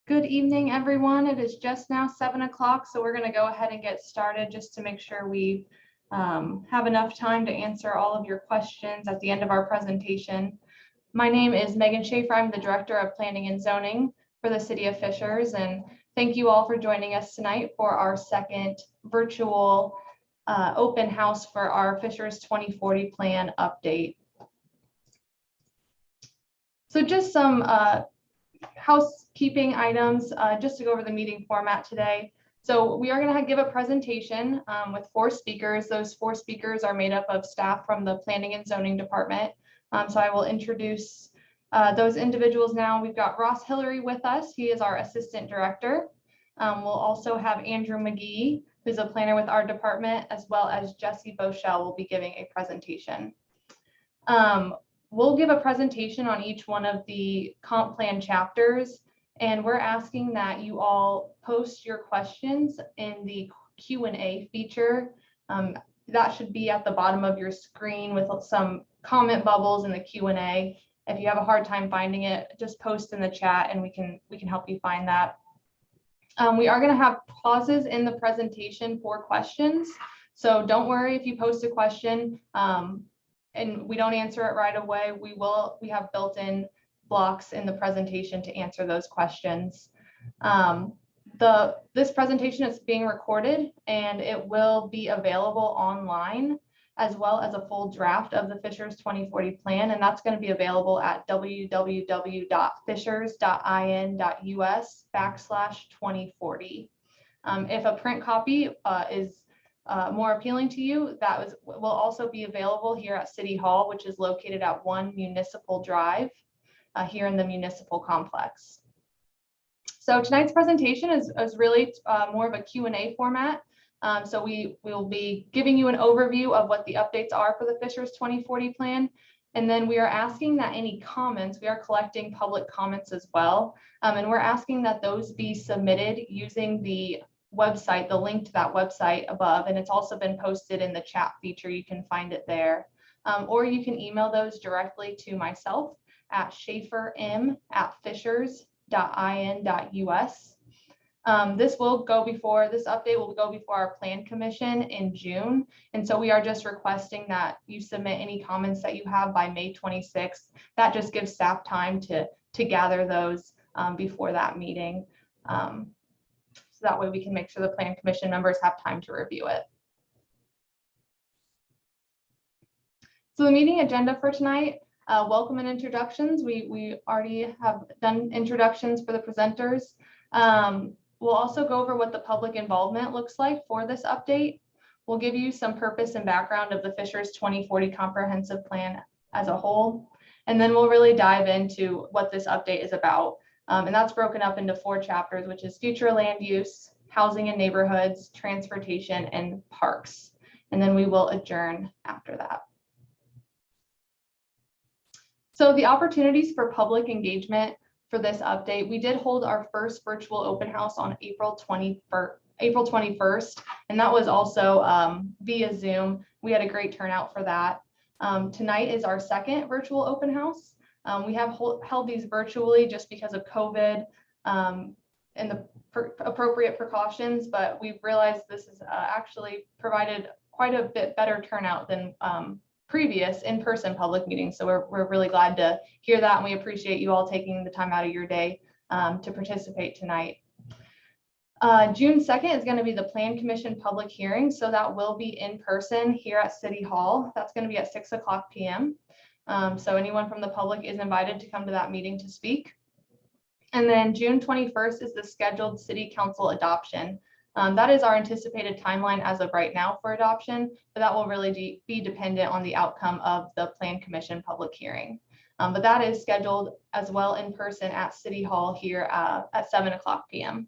Good evening, everyone. It is just now 7 o'clock, so we're going to go ahead and get started just to make sure we have enough time to answer all of your questions at the end of our presentation. My name is Megan Schaefer. I'm the Director of Planning and Zoning for the City of Fishers, and thank you all for joining us tonight for our second virtual open house for our Fishers 2040 plan update. So just some housekeeping items just to go over the meeting format today. So we are going to give a presentation with 4 speakers. Those 4 speakers are made up of staff from the Planning and Zoning Department. So I will introduce those individuals now. We've got Ross Hillary with us. He is our Assistant Director. We'll also have Andrew McGee, who's a planner with our department, as well as Jesse Boschel will be giving a presentation. We'll give a presentation on each one of the comp plan chapters, and we're asking that you all post your questions in the Q&A feature. That should be at the bottom of your screen with some comment bubbles in the Q&A. If you have a hard time finding it, just post in the chat and we can help you find that. We are going to have pauses in the presentation for questions, so don't worry if you post a question and we don't answer it right away. We have built-in blocks in the presentation to answer those questions. This presentation is being recorded and it will be available online, as well as a full draft of the Fishers 2040 plan, and that's going to be available at www.fishers.in.us/2040. If a print copy is more appealing to you, will also be available here at City Hall, which is located at 1 Municipal Drive here in the municipal complex. So tonight's presentation is really more of a Q&A format. So we will be giving you an overview of what the updates are for the Fishers 2040 plan. And then we are asking that any comments, we are collecting public comments as well. And we're asking that those be submitted using the website, the link to that website above, and it's also been posted in the chat feature. You can find it there, or you can email those directly to myself at schaeferm@fishers.in.us. This update will go before our plan commission in June, and so we are just requesting that you submit any comments that you have by May 26th. That just gives staff time to gather those before that meeting. So that way we can make sure the plan commission members have time to review it. So the meeting agenda for tonight, welcome and introductions. We already have done introductions for the presenters. We'll also go over what the public involvement looks like for this update. We'll give you some purpose and background of the Fishers 2040 comprehensive plan as a whole. And then we'll really dive into what this update is about. And that's broken up into 4 chapters, which is future land use, housing and neighborhoods, transportation, and parks. And then we will adjourn after that. So the opportunities for public engagement for this update, we did hold our first virtual open house on April 21st, and that was also via Zoom. We had a great turnout for that. Tonight is our second virtual open house. We have held these virtually just because of COVID and the appropriate precautions, but we've realized this has actually provided quite a bit better turnout than previous in-person public meetings. So we're really glad to hear that, and we appreciate you all taking the time out of your day to participate tonight. June 2nd is going to be the Plan Commission public hearing, so that will be in person here at City Hall. That's going to be at 6:00 p.m. So anyone from the public is invited to come to that meeting to speak. And then June 21st is the scheduled City Council adoption. That is our anticipated timeline as of right now for adoption, but that will really be dependent on the outcome of the Plan Commission public hearing. But that is scheduled as well in person at City Hall here at 7:00 p.m.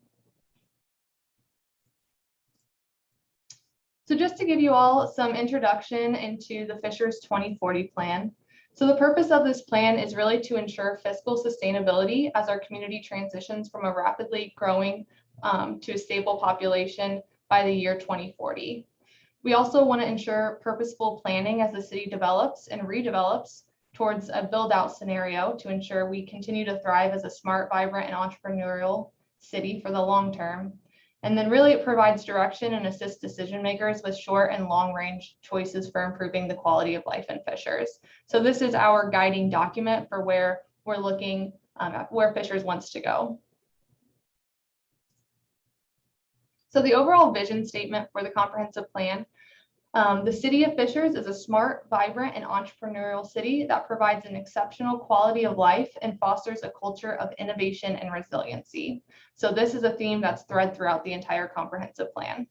So just to give you all some introduction into the Fishers 2040 plan. So the purpose of this plan is really to ensure fiscal sustainability as our community transitions from a rapidly growing to a stable population by the year 2040. We also want to ensure purposeful planning as the city develops and redevelops towards a build-out scenario to ensure we continue to thrive as a smart, vibrant, and entrepreneurial city for the long term. And then really it provides direction and assists decision makers with short and long range choices for improving the quality of life in Fishers. So this is our guiding document for where we're looking at where Fishers wants to go. So the overall vision statement for the comprehensive plan, the city of Fishers is a smart, vibrant, and entrepreneurial city that provides an exceptional quality of life and fosters a culture of innovation and resiliency. So this is a theme that's thread throughout the entire comprehensive plan.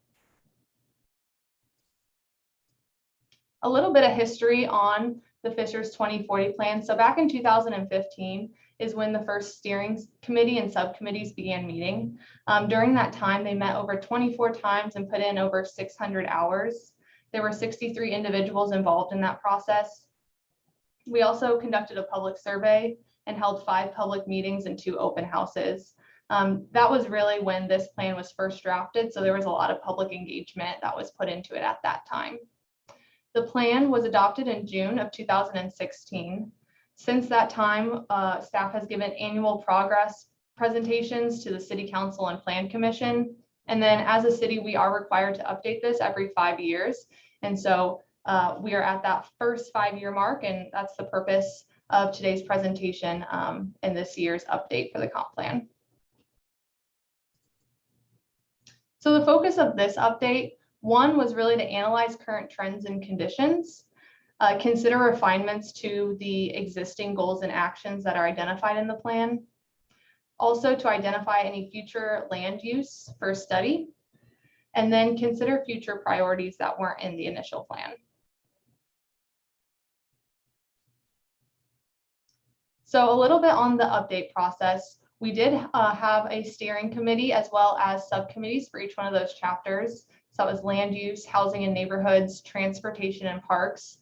A little bit of history on the Fishers 2040 plan. So back in 2015 is when the first steering committee and subcommittees began meeting. During that time, they met over 24 times and put in over 600 hours. There were 63 individuals involved in that process. We also conducted a public survey and held 5 public meetings and 2 open houses. That was really when this plan was first drafted, so there was a lot of public engagement that was put into it at that time. The plan was adopted in June of 2016. Since that time, staff has given annual progress presentations to the City Council and Plan Commission. And then as a city, we are required to update this every 5 years. And so we are at that first 5-year mark, and that's the purpose of today's presentation and this year's update for the comp plan. So the focus of this update, one, was really to analyze current trends and conditions, consider refinements to the existing goals and actions that are identified in the plan, also to identify any future land use for study, and then consider future priorities that weren't in the initial plan. So a little bit on the update process. We did have a steering committee as well as subcommittees for each one of those chapters. So that was land use, housing and neighborhoods, transportation and parks.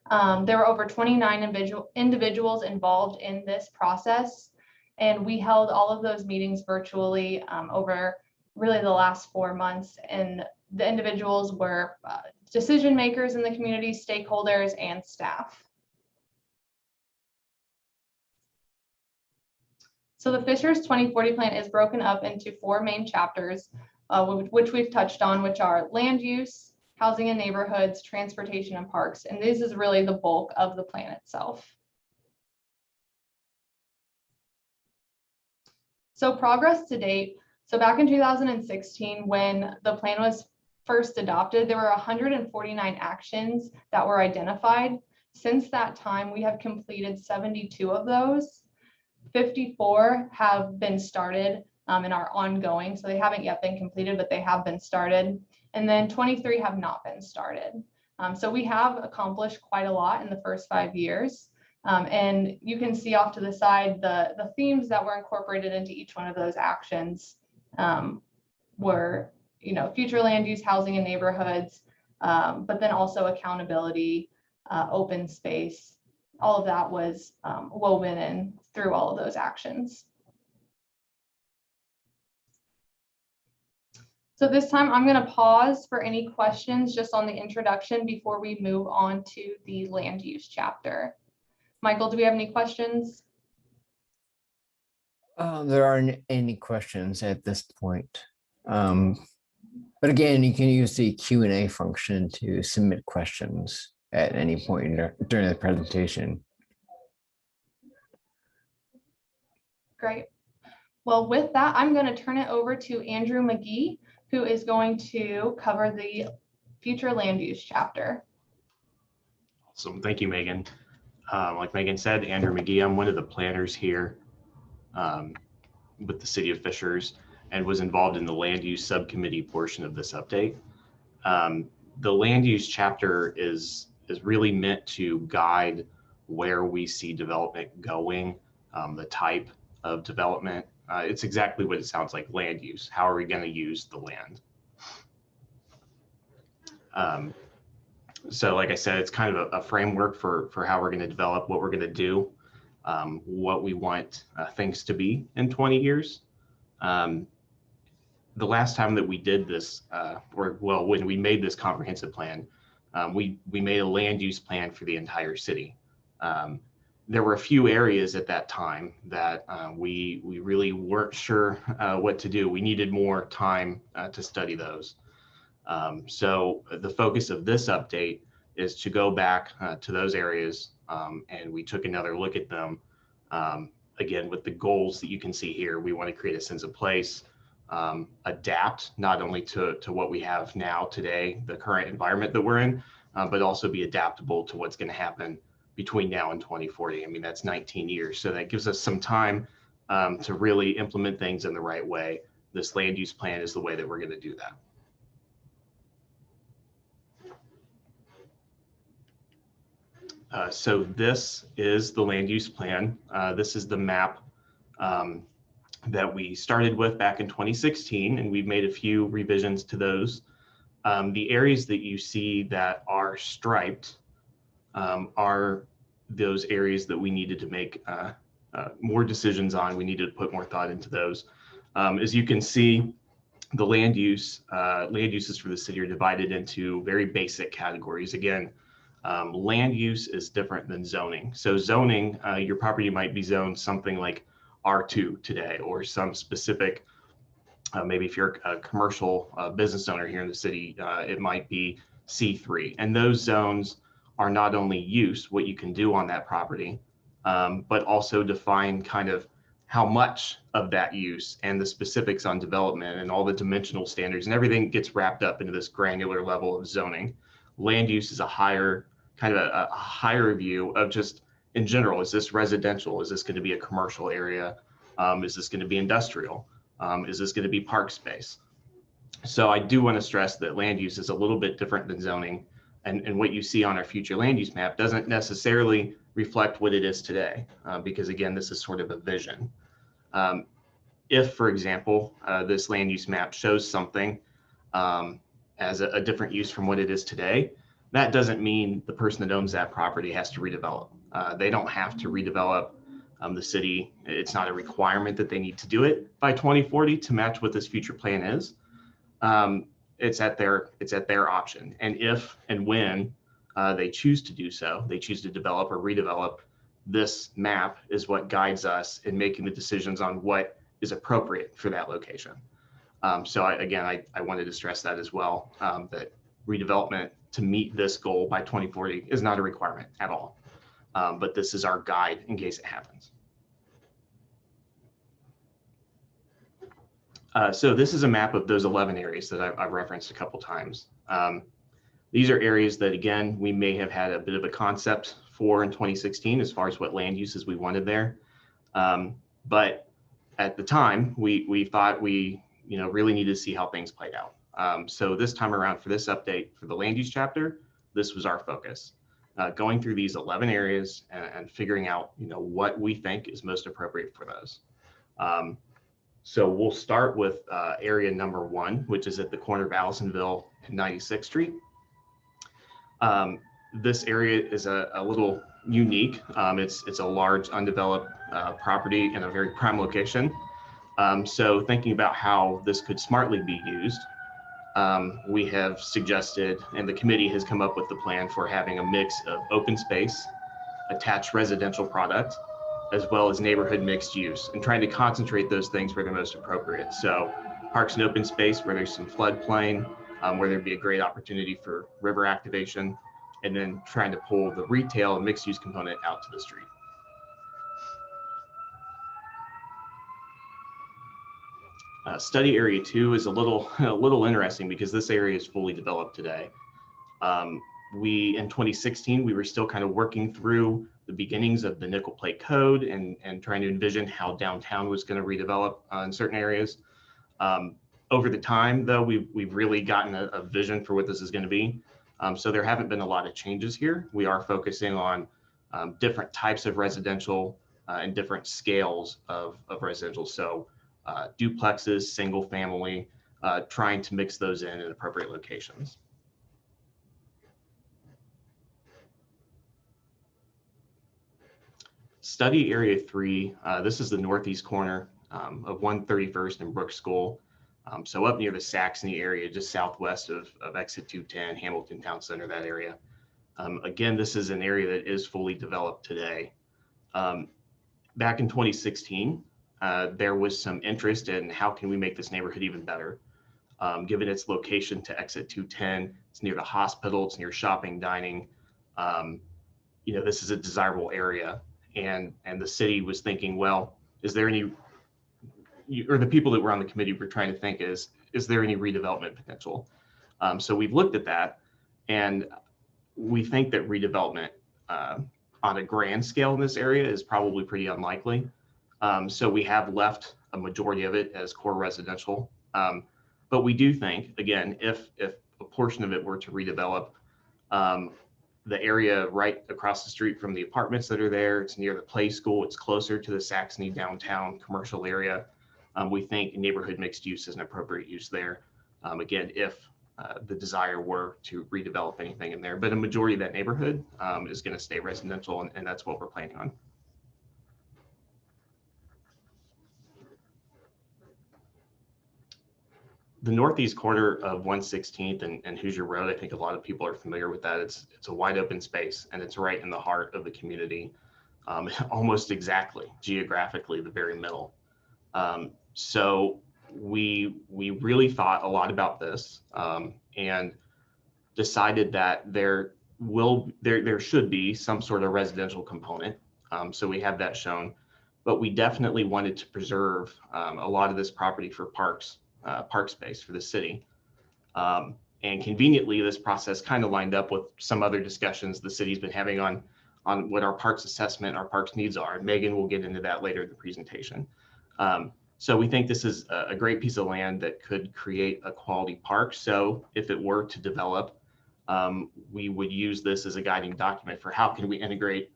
There were over 29 individuals involved in this process, and we held all of those meetings virtually over really the last 4 months. And the individuals were decision makers in the community, stakeholders, and staff. So the Fishers 2040 plan is broken up into 4 main chapters, which we've touched on, which are land use, housing and neighborhoods, transportation and parks. And this is really the bulk of the plan itself. So progress to date. So back in 2016, when the plan was first adopted, there were 149 actions that were identified. Since that time, we have completed 72 of those. 54 have been started and are ongoing. So they haven't yet been completed, but they have been started. And then 23 have not been started. So we have accomplished quite a lot in the first 5 years. And you can see off to the side, the themes that were incorporated into each one of those actions were, future land use, housing and neighborhoods, but then also accountability, open space. All of that was woven in through all of those actions. So this time I'm going to pause for any questions just on the introduction before we move on to the land use chapter. Michael, do we have any questions? There aren't any questions at this point. But again, you can use the Q&A function to submit questions at any point during the presentation. Great. Well, with that, I'm going to turn it over to Andrew McGee, who is going to cover the future land use chapter. Awesome. Thank you, Megan. Like Megan said, Andrew McGee, I'm one of the planners here with the City of Fishers and was involved in the land use subcommittee portion of this update. The land use chapter is really meant to guide where we see development going, the type of development. It's exactly what it sounds like, land use. How are we going to use the land? So like I said, it's kind of a framework for how we're going to develop, what we're going to do, what we want things to be in 20 years. The last time that we did this, when we made this comprehensive plan, we made a land use plan for the entire city. there were a few areas at that time that we really weren't sure what to do. We needed more time to study those. So the focus of this update is to go back to those areas, and we took another look at them. Again, with the goals that you can see here, we want to create a sense of place, adapt not only to what we have now today, the current environment that we're in, but also be adaptable to what's going to happen between now and 2040. I mean, that's 19 years. So that gives us some time to really implement things in the right way. This land use plan is the way that we're going to do that. So this is the land use plan. This is the map that we started with back in 2016, and we've made a few revisions to those. The areas that you see that are striped are those areas that we needed to make more decisions on. We needed to put more thought into those. As you can see, the land uses for the city are divided into very basic categories. Again, land use is different than zoning. So zoning, your property might be zoned something like R2 today, or some specific, maybe if you're a commercial business owner here in the city, it might be C3. And those zones are not only use, what you can do on that property, but also define kind of how much of that use and the specifics on development and all the dimensional standards and everything gets wrapped up into this granular level of zoning. Land use is a higher, kind of a higher view of just in general, is this residential? Is this going to be a commercial area? Is this going to be industrial? Is this going to be park space? So I do want to stress that land use is a little bit different than zoning. And what you see on our future land use map doesn't necessarily reflect what it is today, because again, this is sort of a vision. If, for example, this land use map shows something as a different use from what it is today, that doesn't mean the person that owns that property has to redevelop. They don't have to redevelop the city. It's not a requirement that they need to do it by 2040 to match what this future plan is. It's at their option. And if and when they choose to do so, they choose to develop or redevelop, this map is what guides us in making the decisions on what is appropriate for that location. So I wanted to stress that as well, that redevelopment to meet this goal by 2040 is not a requirement at all. But this is our guide in case it happens. So this is a map of those 11 areas that I've referenced a couple times. These are areas that, again, we may have had a bit of a concept for in 2016 as far as what land uses we wanted there. But at the time, we thought we really needed to see how things played out. So this time around for this update for the land use chapter, this was our focus. Going through these 11 areas and figuring out what we think is most appropriate for those. So we'll start with area number 1, which is at the corner of Allisonville and 96th Street. This area is a little unique. It's a large undeveloped property in a very prime location. So thinking about how this could smartly be used, we have suggested, and the committee has come up with the plan for having a mix of open space, attached residential product, as well as neighborhood mixed use, and trying to concentrate those things where they're most appropriate. So parks and open space where there's some floodplain, where there'd be a great opportunity for river activation, and then trying to pull the retail and mixed use component out to the street. Study area 2 is a little interesting because this area is fully developed today. In 2016, we were still kind of working through the beginnings of the nickel plate code and trying to envision how downtown was going to redevelop in certain areas. Over the time, though, we've really gotten a vision for what this is going to be. So there haven't been a lot of changes here. We are focusing on different types of residential and different scales of residential. So duplexes, single family, trying to mix those in appropriate locations. Study area 3, this is the northeast corner of 131st and Brook School. So up near the Saxony area, just southwest of exit 210, Hamilton Town Center, that area. Again, this is an area that is fully developed today. Back in 2016, there was some interest in how can we make this neighborhood even better. Given its location to exit 210, it's near the hospital, it's near shopping, dining. This is a desirable area. And the city was thinking, well, is there any, or the people that were on the committee were trying to think is there any redevelopment potential? So we've looked at that, and we think that redevelopment on a grand scale in this area is probably pretty unlikely. So we have left a majority of it as core residential. But we do think, again, if a portion of it were to redevelop, the area right across the street from the apartments that are there, it's near the play school, it's closer to the Saxony downtown commercial area. We think neighborhood mixed use is an appropriate use there. Again, if the desire were to redevelop anything in there, but a majority of that neighborhood is going to stay residential, and that's what we're planning on. The northeast corner of 116th and Hoosier Road, I think a lot of people are familiar with that. It's a wide open space, and it's right in the heart of the community, almost exactly geographically the very middle. So we really thought a lot about this and decided that there should be some sort of residential component. So we have that shown, but we definitely wanted to preserve a lot of this property for park space for the city. And conveniently, this process kind of lined up with some other discussions the city's been having on what our parks assessment, our parks needs are. And Megan will get into that later in the presentation. So we think this is a great piece of land that could create a quality park. So if it were to develop, we would use this as a guiding document for how can we integrate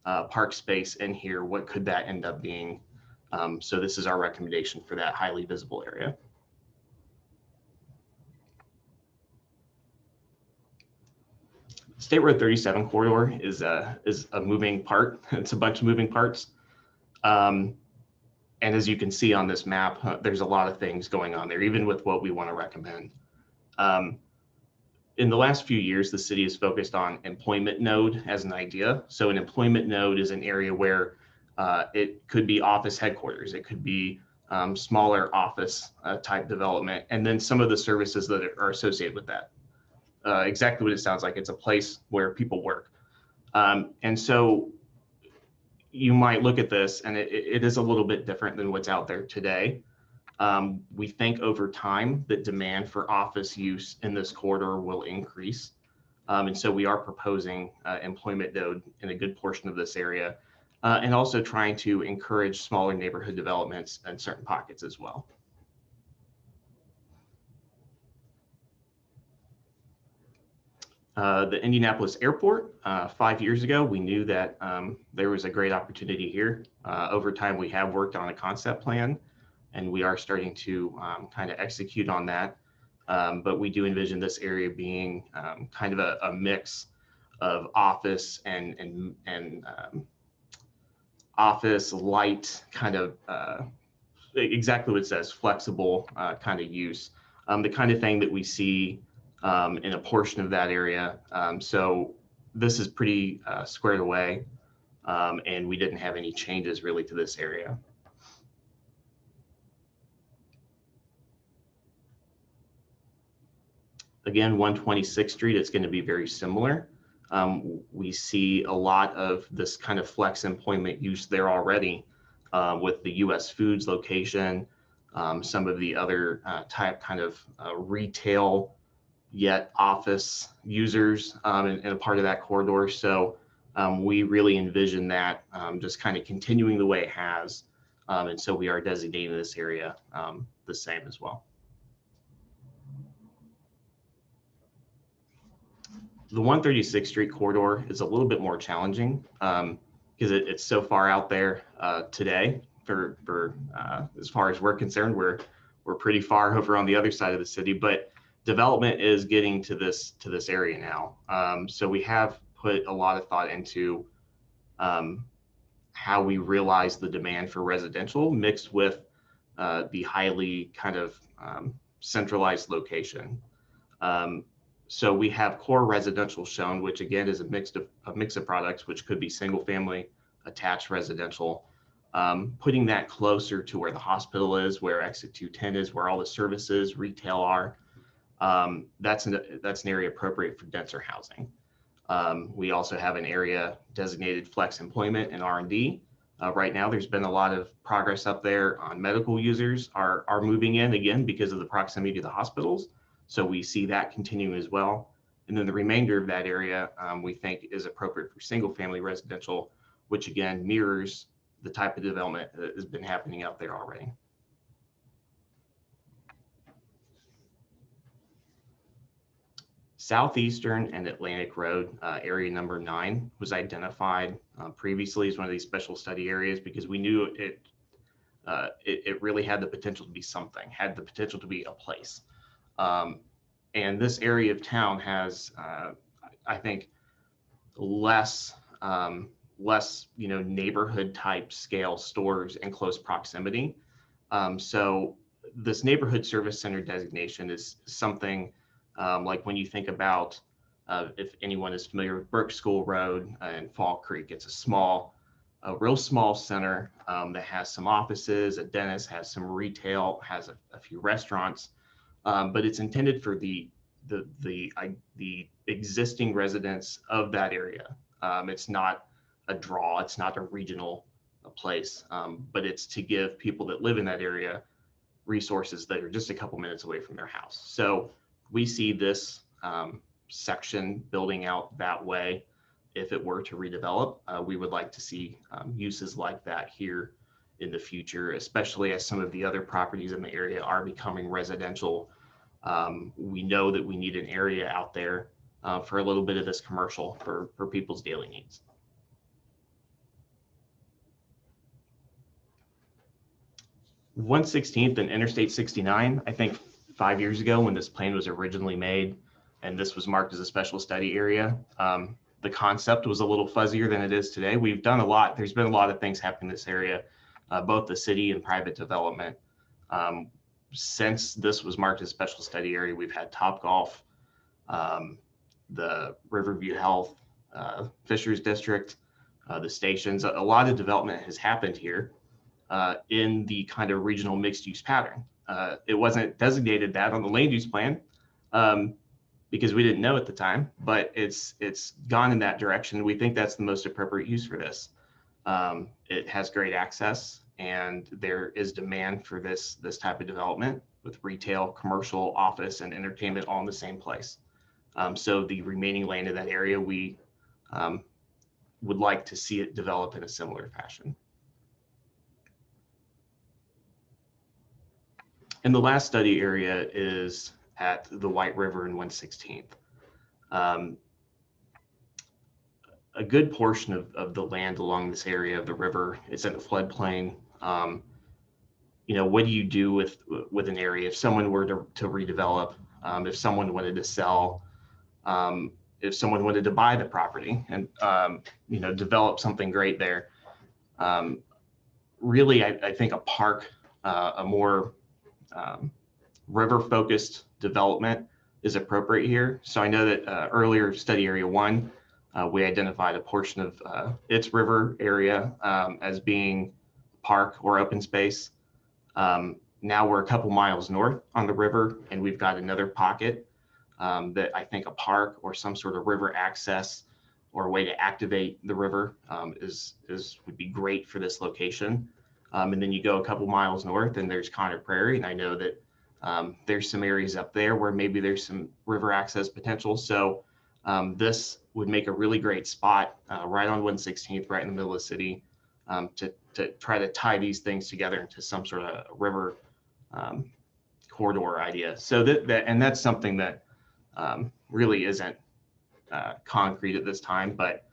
park space in here? What could that end up being? So this is our recommendation for that highly visible area. State Road 37 corridor is a moving part. It's a bunch of moving parts. And as you can see on this map, there's a lot of things going on there, even with what we want to recommend. In the last few years, the city has focused on employment node as an idea. So an employment node is an area where it could be office headquarters. It could be smaller office type development. And then some of the services that are associated with that. Exactly what it sounds like. It's a place where people work. And so you might look at this and it is a little bit different than what's out there today. We think over time that demand for office use in this corridor will increase. And so we are proposing employment node in a good portion of this area and also trying to encourage smaller neighborhood developments in certain pockets as well. The Indianapolis Airport, 5 years ago, we knew that there was a great opportunity here. Over time, we have worked on a concept plan, and we are starting to kind of execute on that. But we do envision this area being kind of a mix of office and office light kind of exactly what it says, flexible kind of use, the kind of thing that we see in a portion of that area. So this is pretty squared away, and we didn't have any changes really to this area. Again, 126th Street, it's going to be very similar. We see a lot of this kind of flex employment use there already with the US Foods location, some of the other type kind of retail yet office users in a part of that corridor. So we really envision that just kind of continuing the way it has. And so we are designating this area the same as well. The 136th Street corridor is a little bit more challenging because it's so far out there today. For as far as we're concerned, we're pretty far over on the other side of the city, but development is getting to this area now. So we have put a lot of thought into how we realize the demand for residential mixed with the highly kind of centralized location. So we have core residential shown, which again is a mix of products, which could be single family, attached residential, putting that closer to where the hospital is, where exit 210 is, where all the services, retail are. That's an area appropriate for denser housing. We also have an area designated flex employment and R&D. Right now, there's been a lot of progress up there on medical users are moving in again because of the proximity to the hospitals. So we see that continuing as well. And then the remainder of that area we think is appropriate for single family residential, which again mirrors the type of development that has been happening out there already. Southeastern and Atlantic Road, area number 9, was identified previously as one of these special study areas because we knew it really had the potential to be something, had the potential to be a place. And this area of town has, I think, less neighborhood type scale stores in close proximity. So this neighborhood service center designation is something like when you think about, if anyone is familiar with Burke School Road and Fall Creek, it's a real small center that has some offices, a dentist, has some retail, has a few restaurants, but it's intended for the existing residents of that area. It's not a draw, it's not a regional place, but it's to give people that live in that area resources that are just a couple minutes away from their house. So we see this section building out that way. If it were to redevelop, we would like to see uses like that here in the future, especially as some of the other properties in the area are becoming residential. We know that we need an area out there for a little bit of this commercial for people's daily needs. .116th and Interstate 69, I think 5 years ago when this plan was originally made and this was marked as a special study area, the concept was a little fuzzier than it is today. We've done a lot. There's been a lot of things happening in this area, both the city and private development. Since this was marked as a special study area, we've had Topgolf, the Riverview Health, Fishers District, the stations. A lot of development has happened here in the kind of regional mixed use pattern. It wasn't designated that on the land use plan because we didn't know at the time, but it's gone in that direction. We think that's the most appropriate use for this. It has great access and there is demand for this type of development with retail, commercial, office, and entertainment all in the same place. So the remaining land in that area, we would like to see it develop in a similar fashion. And the last study area is at the White River and 116th. A good portion of the land along this area of the river is in a floodplain. What do you do with an area if someone were to redevelop, if someone wanted to sell, if someone wanted to buy the property and develop something great there? Really, I think a park, a more river-focused development is appropriate here. So I know that earlier study area 1, we identified a portion of its river area as being park or open space. Now we're a couple miles north on the river and we've got another pocket that I think a park or some sort of river access or a way to activate the river would be great for this location. And then you go a couple miles north and there's Conner Prairie. And I know that there's some areas up there where maybe there's some river access potential. So this would make a really great spot right on 116th, right in the middle of the city to try to tie these things together into some sort of river corridor idea. So that's something that really isn't concrete at this time, but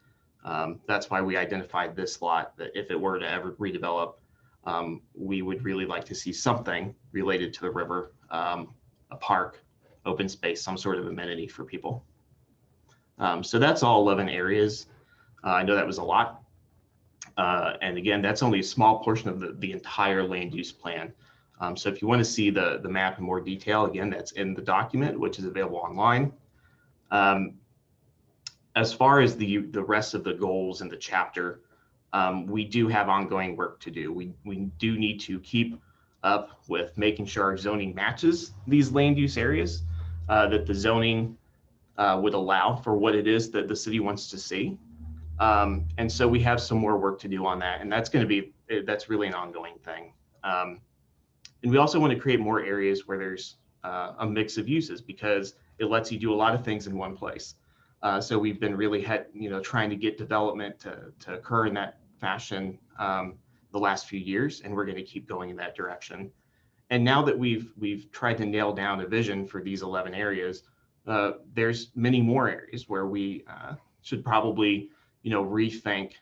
that's why we identified this lot, that if it were to ever redevelop, we would really like to see something related to the river, a park, open space, some sort of amenity for people. So that's all 11 areas. I know that was a lot. And again, that's only a small portion of the entire land use plan. So if you want to see the map in more detail, again, that's in the document, which is available online. As far as the rest of the goals in the chapter, we do have ongoing work to do. We do need to keep up with making sure our zoning matches these land use areas, that the zoning would allow for what it is that the city wants to see. And so we have some more work to do on that. And that's really an ongoing thing. And we also want to create more areas where there's a mix of uses, because it lets you do a lot of things in one place. So we've been really trying to get development to occur in that fashion the last few years, and we're going to keep going in that direction. And now that we've tried to nail down a vision for these 11 areas, there's many more areas where we should probably rethink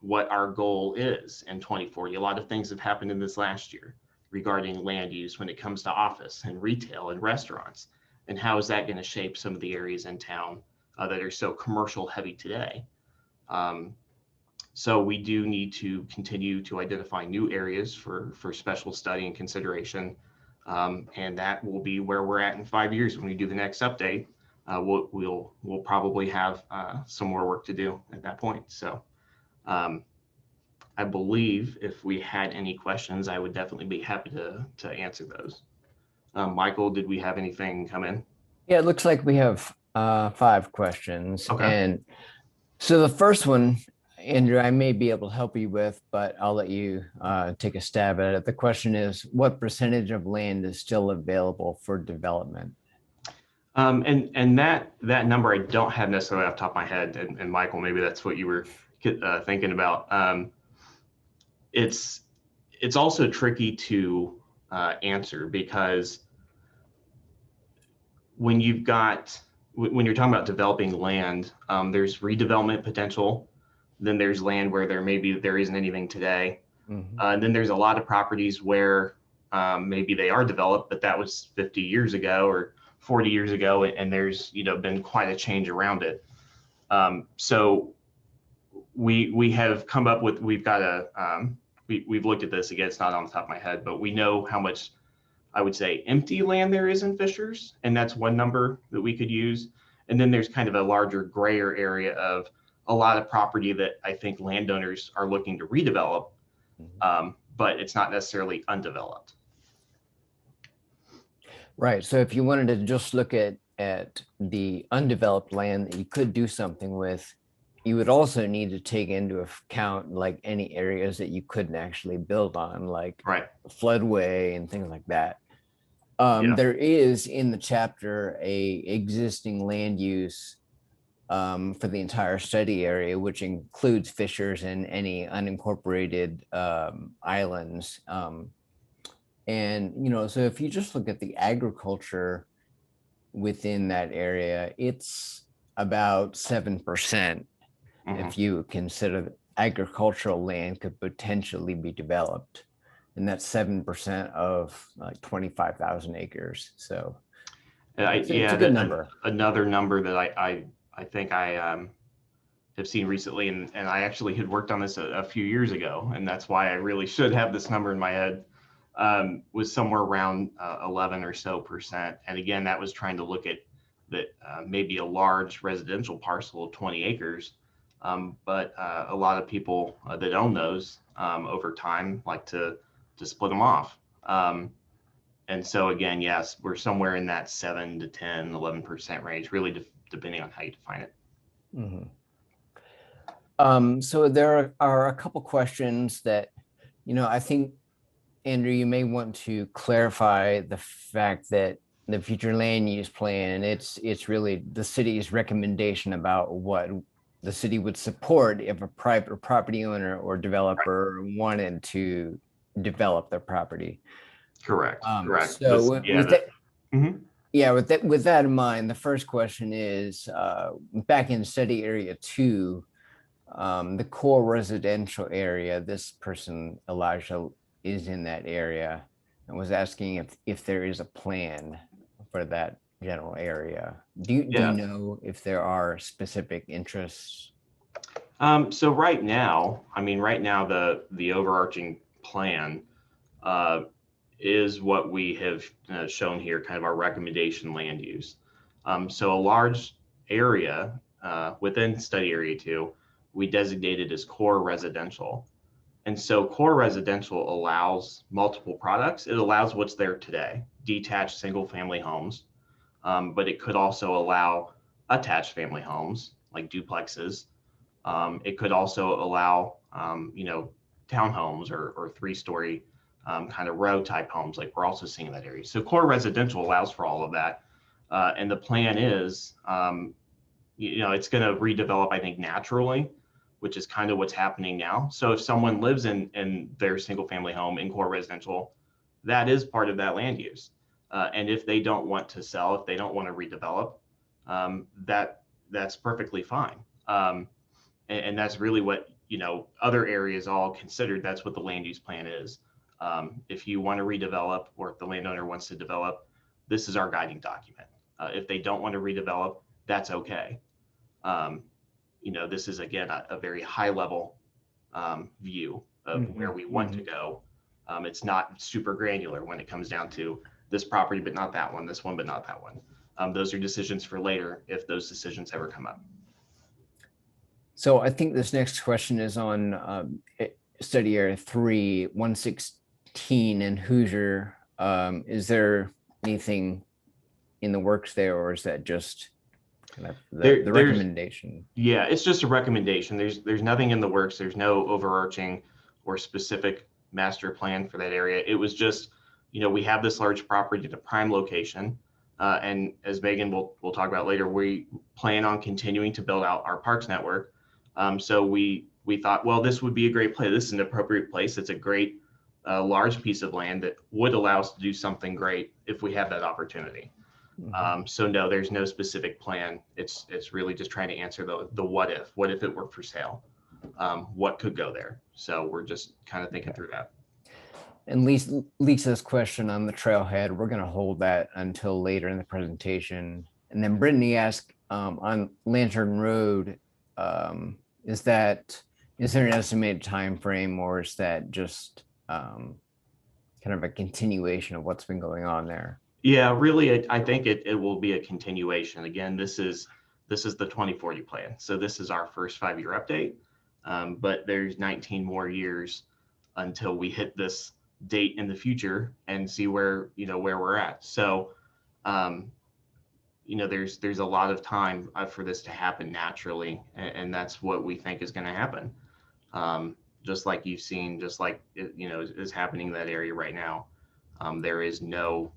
what our goal is in 2040. A lot of things have happened in this last year regarding land use when it comes to office and retail and restaurants. And how is that going to shape some of the areas in town that are so commercial heavy today? So we do need to continue to identify new areas for special study and consideration. And that will be where we're at in 5 years when we do the next update. We'll probably have some more work to do at that point. So I believe if we had any questions, I would definitely be happy to answer those. Michael, did we have anything come in? Yeah, it looks like we have 5 questions. Okay. And so the first one, Andrew, I may be able to help you with, but I'll let you take a stab at it. The question is, what percentage of land is still available for development? And that number I don't have necessarily off the top of my head, and Michael, maybe that's what you were thinking about. It's also tricky to answer, because when you're talking about developing land, there's redevelopment potential. Then there's land where there isn't anything today. Mm-hmm. And then there's a lot of properties where maybe they are developed, but that was 50 years ago or 40 years ago, and there's been quite a change around it. So we have come up with, we've looked at this again. It's not on the top of my head, but we know how much, I would say, empty land there is in Fishers, and that's one number that we could use. And then there's kind of a larger grayer area of a lot of property that I think landowners are looking to redevelop, but it's not necessarily undeveloped. Right. So if you wanted to just look at the undeveloped land that you could do something with, you would also need to take into account like any areas that you couldn't actually build on, like floodway and things like that. There is in the chapter a existing land use for the entire study area, which includes Fishers and any unincorporated islands. And, so if you just look at the agriculture within that area, it's about 7%. If you consider that agricultural land could potentially be developed. And that's 7% of like 25,000 acres. So it's a good number. Another number that I think I have seen recently, and I actually had worked on this a few years ago, and that's why I really should have this number in my head, was somewhere around 11 or so %. And again, that was trying to look at that maybe a large residential parcel of 20 acres. But a lot of people that own those over time like to split them off. And so again, yes, we're somewhere in that 7 to 10, 11% range, really depending on how you define it. Mm-hmm. So there are a couple questions that, I think, Andrew, you may want to clarify the fact that the future land use plan, it's really the city's recommendation about what the city would support if a private property owner or developer wanted to develop their property. Correct. So with that in mind, the first question is back in study area 2, the core residential area. This person, Elijah, is in that area and was asking if there is a plan for that general area. Do you know if there are specific interests? So right now, the overarching plan is what we have shown here, kind of our recommendation land use. So a large area within study area 2 we designated as core residential. And so core residential allows multiple products. It allows what's there today, detached single family homes, but it could also allow attached family homes like duplexes. It could also allow, townhomes or 3-story kind of row type homes, like we're also seeing in that area. So core residential allows for all of that. And the plan is, it's going to redevelop, I think, naturally, which is kind of what's happening now. So if someone lives in their single family home in core residential, that is part of that land use. And if they don't want to sell, if they don't want to redevelop, that's perfectly fine. And that's really what, other areas all considered, that's what the land use plan is. If you want to redevelop, or if the landowner wants to develop, this is our guiding document. If they don't want to redevelop, that's okay. This is, again, a very high level view of where we want to go. It's not super granular when it comes down to this property, but not that one, this one, but not that one. Those are decisions for later, if those decisions ever come up. So I think this next question is on study area 3, 116 in Hoosier. Is there anything in the works there, or is that just kind of the recommendation? Yeah, it's just a recommendation. There's nothing in the works. There's no overarching or specific master plan for that area. It was just, we have this large property at a prime location. And as Megan will talk about later, we plan on continuing to build out our parks network. So we thought, well, this would be a great place. This is an appropriate place. It's a great large piece of land that would allow us to do something great if we have that opportunity. So no, there's no specific plan. It's really just trying to answer the what if it were for sale, what could go there. So we're just kind of thinking through that. And Lisa's question on the trailhead, we're going to hold that until later in the presentation. And then Brittany asked on Lantern Road, is there an estimated time frame, or is that just kind of a continuation of what's been going on there? Yeah, really, I think it will be a continuation. Again, this is the 2040 plan. So this is our first 5-year update, but there's 19 more years until we hit this date in the future and see where we're at. So, there's a lot of time for this to happen naturally, and that's what we think is going to happen. Just like you've seen, just like is happening in that area right now. There is no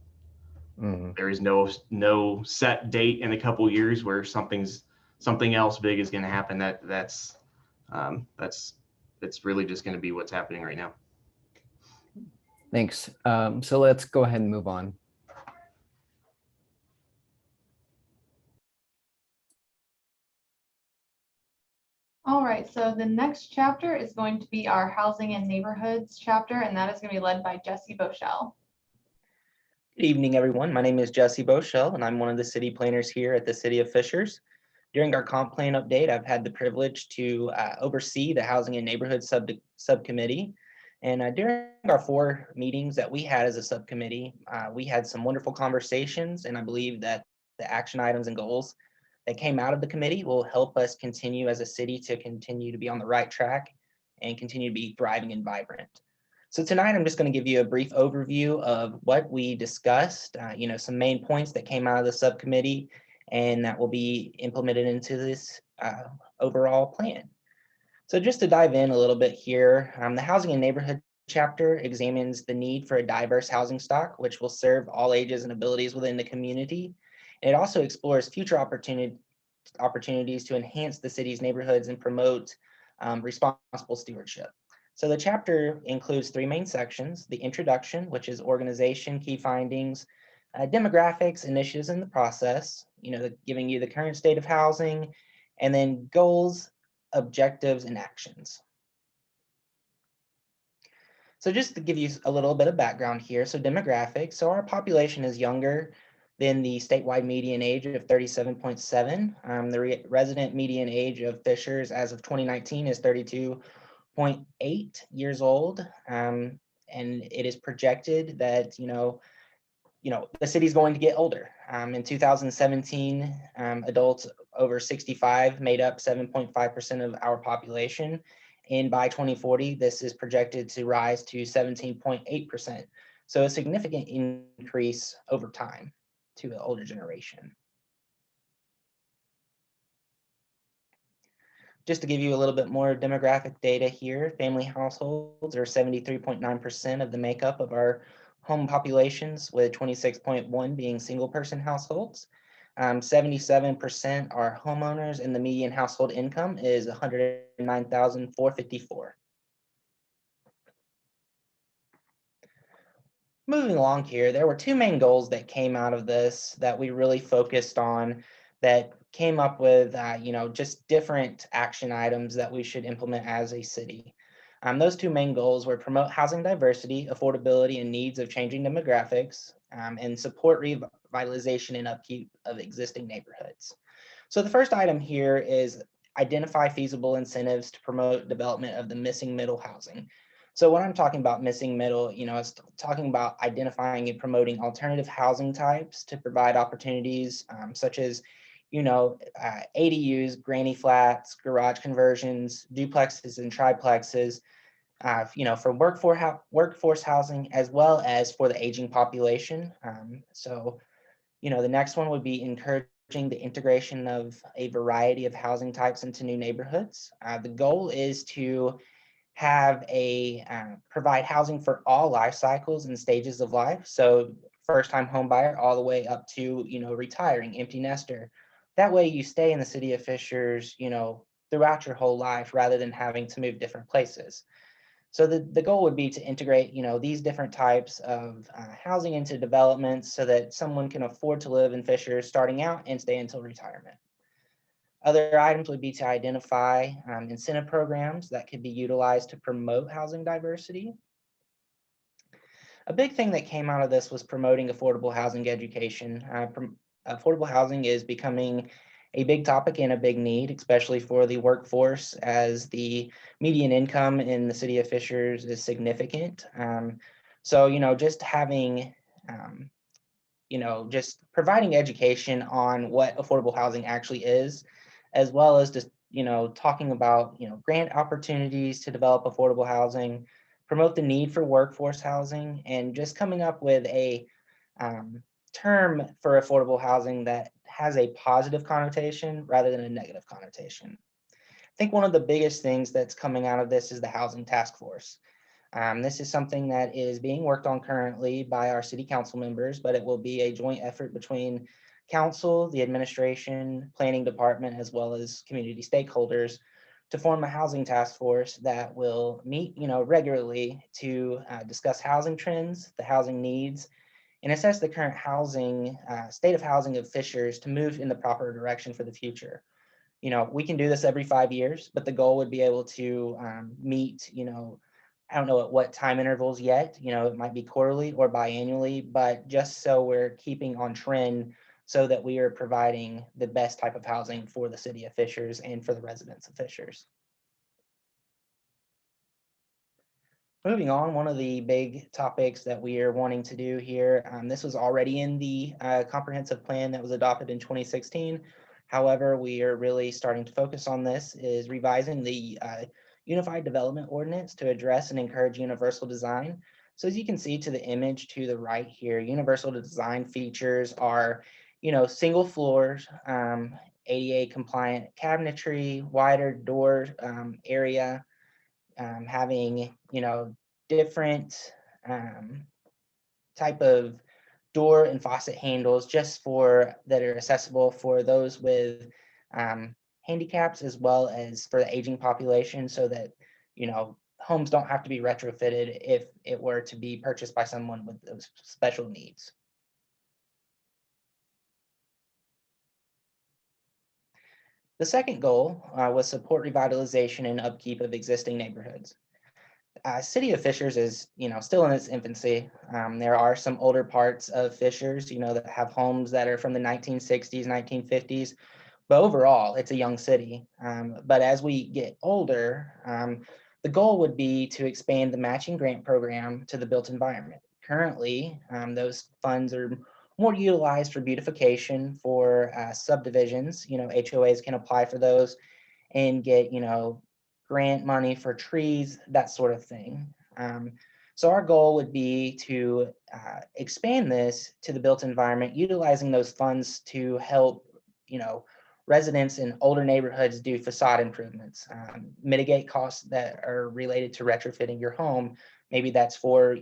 set date in a couple years where something else big is going to happen. That's it's really just going to be what's happening right now. Thanks. So let's go ahead and move on. All right, so the next chapter is going to be our Housing and Neighborhoods chapter, and that is going to be led by Jesse Boschel. Good evening, everyone. My name is Jesse Boschel, and I'm one of the city planners here at the City of Fishers. During our comp plan update, I've had the privilege to oversee the Housing and Neighborhoods subcommittee. And during our 4 meetings that we had as a subcommittee, we had some wonderful conversations, and I believe that the action items and goals that came out of the committee will help us continue as a city to continue to be on the right track and continue to be thriving and vibrant. So tonight, I'm just going to give you a brief overview of what we discussed, some main points that came out of the subcommittee and that will be implemented into this overall plan. So just to dive in a little bit here, the Housing and Neighborhood chapter examines the need for a diverse housing stock, which will serve all ages and abilities within the community. And it also explores future opportunities to enhance the city's neighborhoods and promote responsible stewardship. So the chapter includes 3 main sections: the introduction, which is organization, key findings, demographics, initiatives in the process, giving you the current state of housing, and then goals, objectives, and actions. So just to give you a little bit of background here, so demographics, so our population is younger than the statewide median age of 37.7. The resident median age of Fishers as of 2019 is 32.8 years old. And it is projected that, the city's going to get older. In 2017, adults over 65 made up 7.5% of our population. And by 2040, this is projected to rise to 17.8%. So a significant increase over time to the older generation. Just to give you a little bit more demographic data here, family households are 73.9% of the makeup of our home populations, with 26.1 being single person households. 77% are homeowners, and the median household income is $109,454. Moving along here, there were two main goals that came out of this that we really focused on, that came up with, just different action items that we should implement as a city. Those two main goals were promote housing diversity, affordability, and needs of changing demographics, and support revitalization and upkeep of existing neighborhoods. So the first item here is identify feasible incentives to promote development of the missing middle housing. So when I'm talking about missing middle, it's talking about identifying and promoting alternative housing types to provide opportunities, such as, ADUs, granny flats, garage conversions, duplexes and triplexes, for workforce housing, as well as for the aging population. The next one would be encouraging the integration of a variety of housing types into new neighborhoods. The goal is to have provide housing for all life cycles and stages of life. So first-time home buyer all the way up to, retiring, empty nester. That way you stay in the city of Fishers, throughout your whole life, rather than having to move different places. So the goal would be to integrate, these different types of housing into developments so that someone can afford to live in Fishers starting out and stay until retirement. Other items would be to identify incentive programs that could be utilized to promote housing diversity. A big thing that came out of this was promoting affordable housing education. Affordable housing is becoming a big topic and a big need, especially for the workforce, as the median income in the city of Fishers is significant. Just having, just providing education on what affordable housing actually is, as well as just, talking about, grant opportunities to develop affordable housing, promote the need for workforce housing, and just coming up with a term for affordable housing that has a positive connotation rather than a negative connotation. I think one of the biggest things that's coming out of this is the Housing Task Force. This is something that is being worked on currently by our city council members, but it will be a joint effort between council, the administration, planning department, as well as community stakeholders to form a housing task force that will meet, regularly to discuss housing trends, the housing needs, and assess the current housing state of housing of Fishers to move in the proper direction for the future. We can do this every 5 years, but the goal would be able to meet, I don't know at what time intervals yet, it might be quarterly or biannually, but just so we're keeping on trend so that we are providing the best type of housing for the city of Fishers and for the residents of Fishers. Moving on, one of the big topics that we are wanting to do here, this was already in the comprehensive plan that was adopted in 2016. However, we are really starting to focus on this, is revising the Unified Development Ordinance to address and encourage universal design. So as you can see to the image to the right here, universal design features are, single floors, ADA compliant cabinetry, wider door area, having, different type of door and faucet handles just that are accessible for those with handicaps, as well as for the aging population, so that, homes don't have to be retrofitted if it were to be purchased by someone with those special needs. The second goal was support revitalization and upkeep of existing neighborhoods. City of Fishers is, still in its infancy. There are some older parts of Fishers, that have homes that are from the 1960s, 1950s, but overall it's a young city. But as we get older, the goal would be to expand the matching grant program to the built environment. Currently, those funds are more utilized for beautification for subdivisions. HOAs can apply for those and get, grant money for trees, that sort of thing. So our goal would be to expand this to the built environment, utilizing those funds to help, residents in older neighborhoods do facade improvements, mitigate costs that are related to retrofitting your home. Maybe that's for,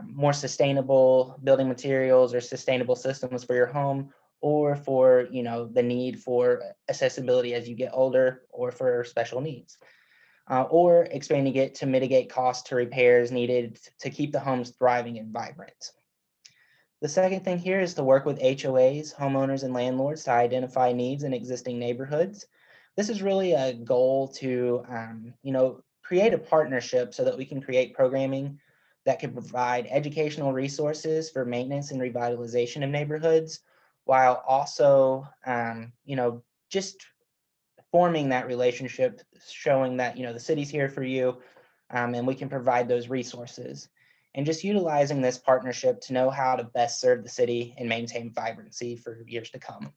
more sustainable building materials or sustainable systems for your home, or for, the need for accessibility as you get older, or for special needs. Or expanding it to mitigate costs to repairs needed to keep the homes thriving and vibrant. The second thing here is to work with HOAs, homeowners, and landlords to identify needs in existing neighborhoods. This is really a goal to, create a partnership so that we can create programming that can provide educational resources for maintenance and revitalization of neighborhoods, while also, just forming that relationship, showing that, the city's here for you, and we can provide those resources. And just utilizing this partnership to know how to best serve the city and maintain vibrancy for years to come.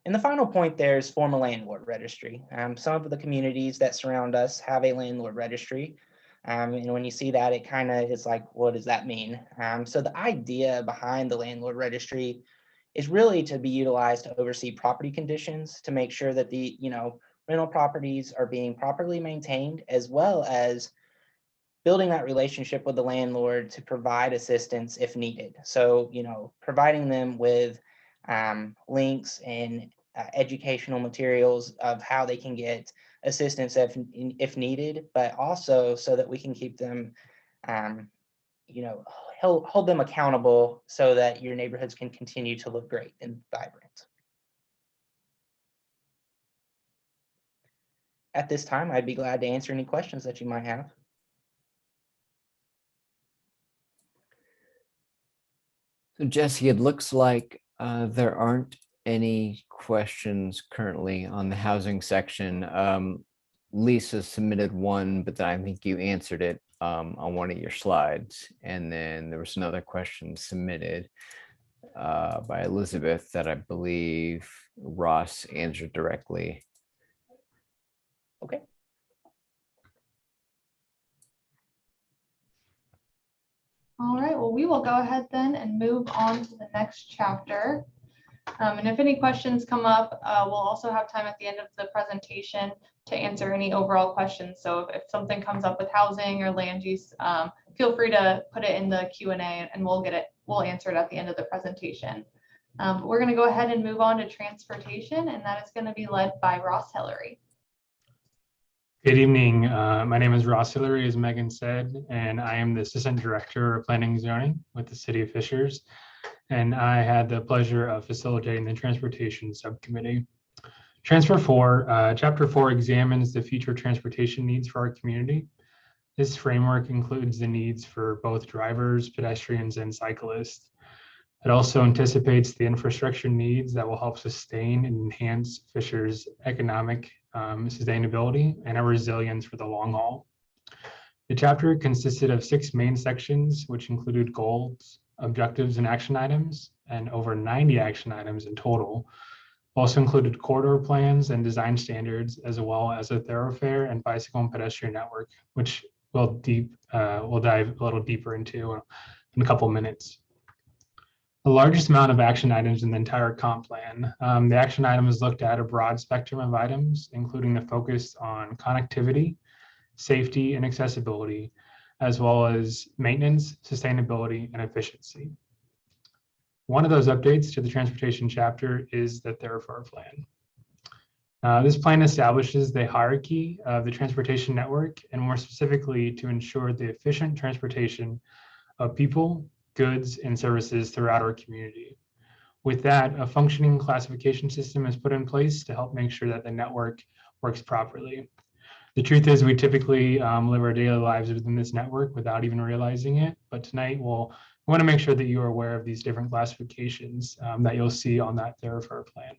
And the final point there is form a landlord registry. Some of the communities that surround us have a landlord registry. And when you see that, it kind of is like, what does that mean? So the idea behind the landlord registry is really to be utilized to oversee property conditions, to make sure that the, rental properties are being properly maintained, as well as building that relationship with the landlord to provide assistance if needed. So, providing them with links and educational materials of how they can get assistance if needed, but also so that we can keep them, hold them accountable so that your neighborhoods can continue to look great and vibrant. At this time, I'd be glad to answer any questions that you might have. So Jesse, it looks like there aren't any questions currently on the housing section. Lisa submitted one, but then I think you answered it on one of your slides. And then there was another question submitted by Elizabeth that I believe Ross answered directly. Okay. All right, well, we will go ahead then and move on to the next chapter. And if any questions come up, we'll also have time at the end of the presentation to answer any overall questions. So if something comes up with housing or land use, feel free to put it in the Q&A and we'll answer it at the end of the presentation. We're going to go ahead and move on to transportation, and that is going to be led by Ross Hillary. Good evening. My name is Ross Hillary, as Megan said, and I am the Assistant Director of Planning and Zoning with the City of Fishers. And I had the pleasure of facilitating the Transportation Subcommittee. Chapter 4 examines the future transportation needs for our community. This framework includes the needs for both drivers, pedestrians, and cyclists. It also anticipates the infrastructure needs that will help sustain and enhance Fishers' economic sustainability and our resilience for the long haul. The chapter consisted of 6 main sections, which included goals, objectives, and action items, and over 90 action items in total. Also included corridor plans and design standards, as well as a thoroughfare and bicycle and pedestrian network, which we'll dive a little deeper into in a couple minutes. The largest amount of action items in the entire comp plan. The action items looked at a broad spectrum of items, including the focus on connectivity, safety, and accessibility, as well as maintenance, sustainability, and efficiency. One of those updates to the transportation chapter is the thoroughfare plan. This plan establishes the hierarchy of the transportation network, and more specifically to ensure the efficient transportation of people, goods, and services throughout our community. With that, a functioning classification system is put in place to help make sure that the network works properly. The truth is we typically live our daily lives within this network without even realizing it, but tonight we want to make sure that you are aware of these different classifications that you'll see on that thoroughfare plan.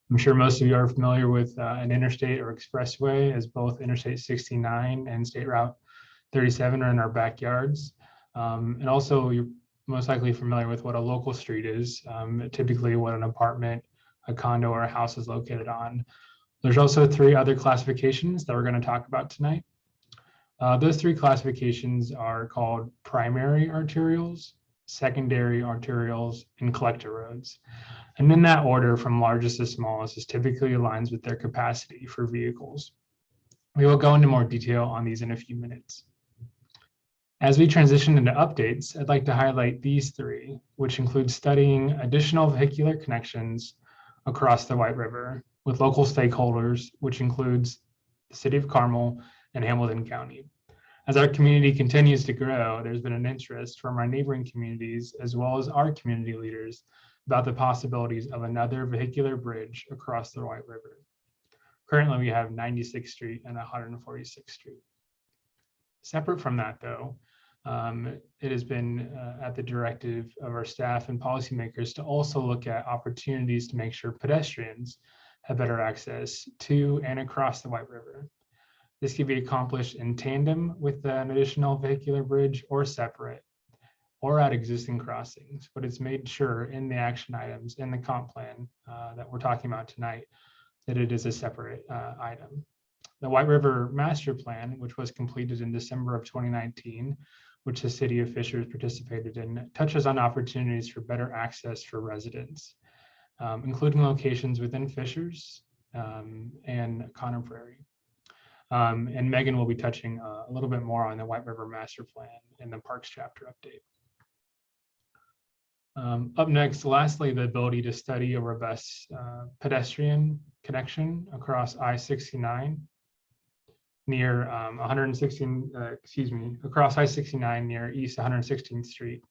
I'm sure most of you are familiar with an interstate or expressway, as both Interstate 69 and State Route 37 are in our backyards. And also you're most likely familiar with what a local street is, typically what an apartment, a condo, or a house is located on. There's also 3 other classifications that we're going to talk about tonight. Those 3 classifications are called primary arterials, secondary arterials, and collector roads. And in that order, from largest to smallest, is typically aligns with their capacity for vehicles. We will go into more detail on these in a few minutes. As we transition into updates, I'd like to highlight these 3, which include studying additional vehicular connections across the White River with local stakeholders, which includes the City of Carmel and Hamilton County. As our community continues to grow, there's been an interest from our neighboring communities as well as our community leaders about the possibilities of another vehicular bridge across the White River. Currently, we have 96th Street and 146th Street. Separate from that, though, it has been at the directive of our staff and policymakers to also look at opportunities to make sure pedestrians have better access to and across the White River. This can be accomplished in tandem with an additional vehicular bridge or separate or at existing crossings, but it's made sure in the action items in the comp plan that we're talking about tonight that it is a separate item. The White River Master Plan, which was completed in December of 2019, which the City of Fishers participated in, touches on opportunities for better access for residents, including locations within Fishers and Conner Prairie. And Megan will be touching a little bit more on the White River Master Plan in the Parks chapter update. Up next, lastly, the ability to study a robust pedestrian connection across I-69 near across I-69 near East 116th Street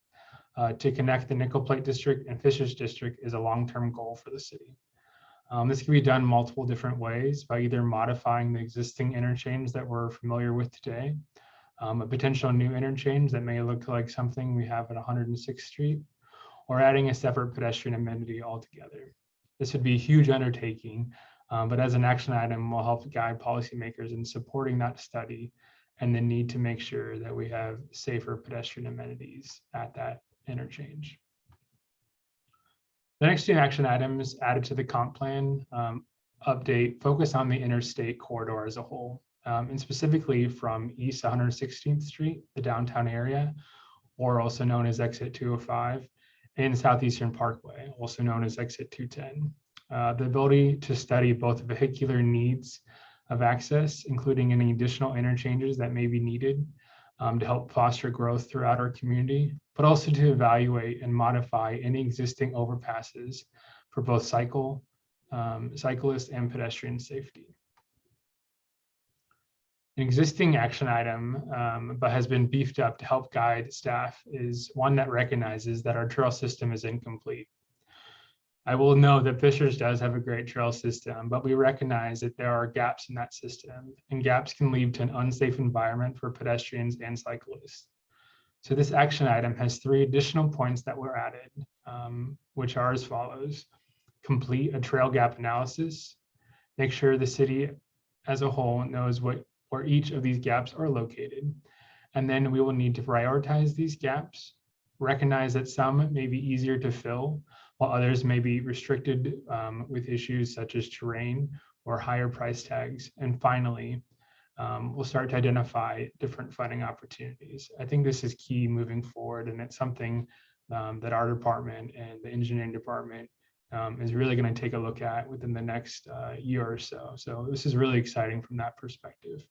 to connect the Nickel Plate District and Fishers District is a long-term goal for the city. This can be done multiple different ways by either modifying the existing interchange that we're familiar with today, a potential new interchange that may look like something we have at 106th Street, or adding a separate pedestrian amenity altogether. This would be a huge undertaking, but as an action item will help guide policymakers in supporting that study and the need to make sure that we have safer pedestrian amenities at that interchange. The next 2 action items added to the comp plan update focus on the interstate corridor as a whole, and specifically from East 116th Street, the downtown area, or also known as Exit 205, and Southeastern Parkway, also known as Exit 210. The ability to study both vehicular needs of access, including any additional interchanges that may be needed to help foster growth throughout our community, but also to evaluate and modify any existing overpasses for both cyclist and pedestrian safety. An existing action item, but has been beefed up to help guide staff, is one that recognizes that our trail system is incomplete. I will know that Fishers does have a great trail system, but we recognize that there are gaps in that system, and gaps can lead to an unsafe environment for pedestrians and cyclists. So this action item has 3 additional points that were added, which are as follows: complete a trail gap analysis, make sure the city as a whole knows where each of these gaps are located, and then we will need to prioritize these gaps, recognize that some may be easier to fill, while others may be restricted with issues such as terrain or higher price tags. And finally, we'll start to identify different funding opportunities. I think this is key moving forward, and it's something that our department and the engineering department is really going to take a look at within the next year or so. So this is really exciting from that perspective.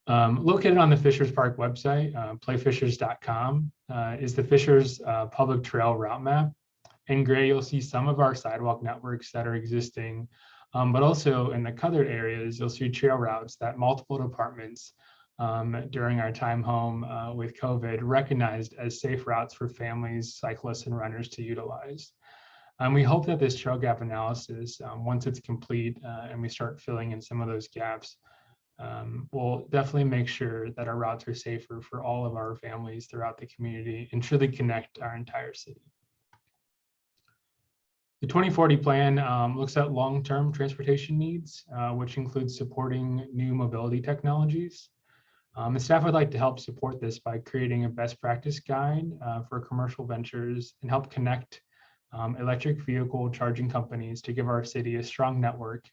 Located on the Fishers Park website, playfishers.com, is the Fishers public trail route map. In gray, you'll see some of our sidewalk networks that are existing, but also in the colored areas, you'll see trail routes that multiple departments during our time home with COVID recognized as safe routes for families, cyclists, and runners to utilize. We hope that this trail gap analysis, once it's complete and we start filling in some of those gaps, we'll definitely make sure that our routes are safer for all of our families throughout the community and truly connect our entire city. The 2040 plan looks at long-term transportation needs, which includes supporting new mobility technologies. And staff would like to help support this by creating a best practice guide for commercial ventures and help connect electric vehicle charging companies to give our city a strong network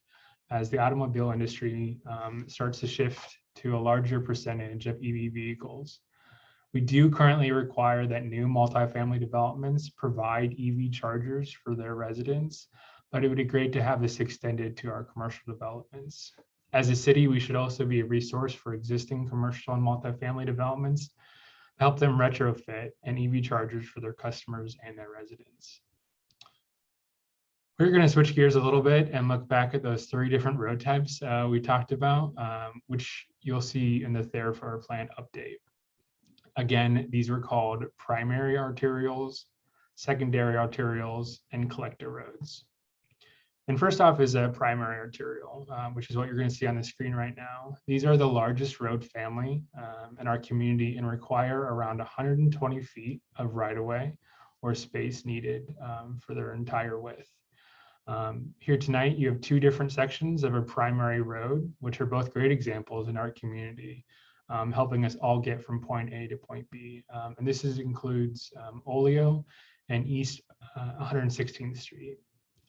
as the automobile industry starts to shift to a larger percentage of EV vehicles. We do currently require that new multifamily developments provide EV chargers for their residents, but it would be great to have this extended to our commercial developments. As a city, we should also be a resource for existing commercial and multifamily developments, help them retrofit and EV chargers for their customers and their residents. We're going to switch gears a little bit and look back at those 3 different road types we talked about, which you'll see in the thoroughfare plan update. Again, these were called primary arterials, secondary arterials, and collector roads. And first off is a primary arterial, which is what you're going to see on the screen right now. These are the largest road family in our community and require around 120 feet of right-of-way or space needed for their entire width. Here tonight, you have 2 different sections of a primary road, which are both great examples in our community, helping us all get from point A to point B. And this includes Oleo and East 116th Street.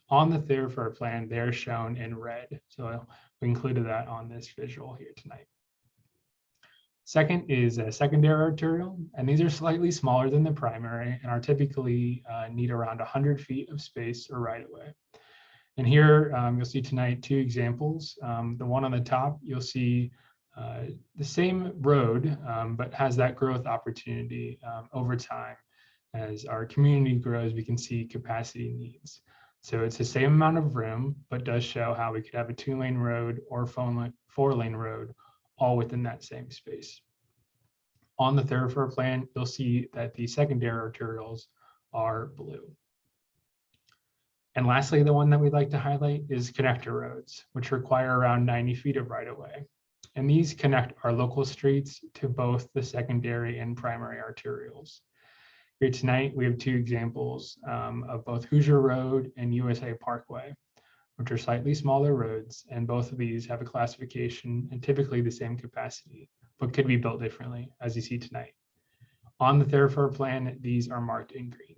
On the thoroughfare plan, they're shown in red. So we included that on this visual here tonight. Second is a secondary arterial, and these are slightly smaller than the primary and are typically need around 100 feet of space or right of way. And here you'll see tonight 2 examples. The one on the top, you'll see the same road, but has that growth opportunity over time. As our community grows, we can see capacity needs. So it's the same amount of room, but does show how we could have a 2-lane road or 4-lane road all within that same space. On the thoroughfare plan, you'll see that the secondary arterials are blue. And lastly, the one that we'd like to highlight is connector roads, which require around 90 feet of right-of-way. And these connect our local streets to both the secondary and primary arterials. Here tonight, we have 2 examples of both Hoosier Road and USA Parkway, which are slightly smaller roads, and both of these have a classification and typically the same capacity, but could be built differently, as you see tonight. On the thoroughfare plan, these are marked in green.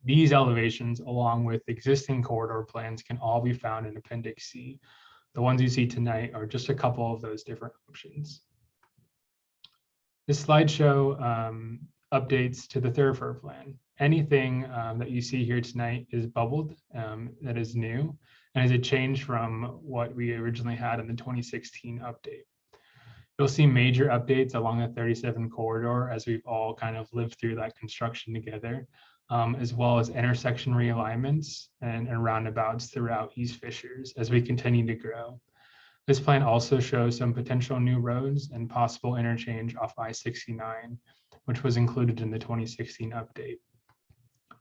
These elevations, along with existing corridor plans, can all be found in Appendix C. The ones you see tonight are just a couple of those different options. This slideshow updates to the thoroughfare plan. Anything that you see here tonight is bubbled, that is new, and is a change from what we originally had in the 2016 update. You'll see major updates along the 37 corridor as we've all kind of lived through that construction together, as well as intersection realignments and roundabouts throughout East Fishers as we continue to grow. This plan also shows some potential new roads and possible interchange off I-69, which was included in the 2016 update.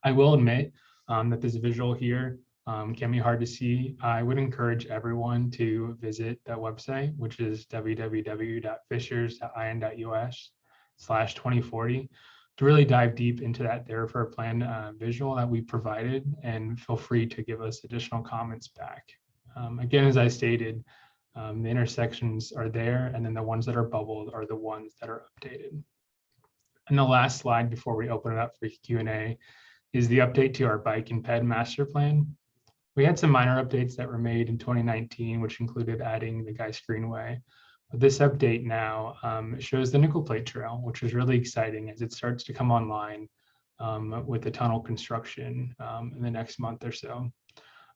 I will admit that this visual here can be hard to see. I would encourage everyone to visit that website, which is www.fishers.in.us/2040, to really dive deep into that thoroughfare plan visual that we provided, and feel free to give us additional comments back. Again, as I stated, the intersections are there, and then the ones that are bubbled are the ones that are updated. And the last slide before we open it up for Q&A is the update to our bike and ped master plan. We had some minor updates that were made in 2019, which included adding the Geist Greenway. But this update now shows the nickel plate trail, which is really exciting as it starts to come online with the tunnel construction in the next month or so.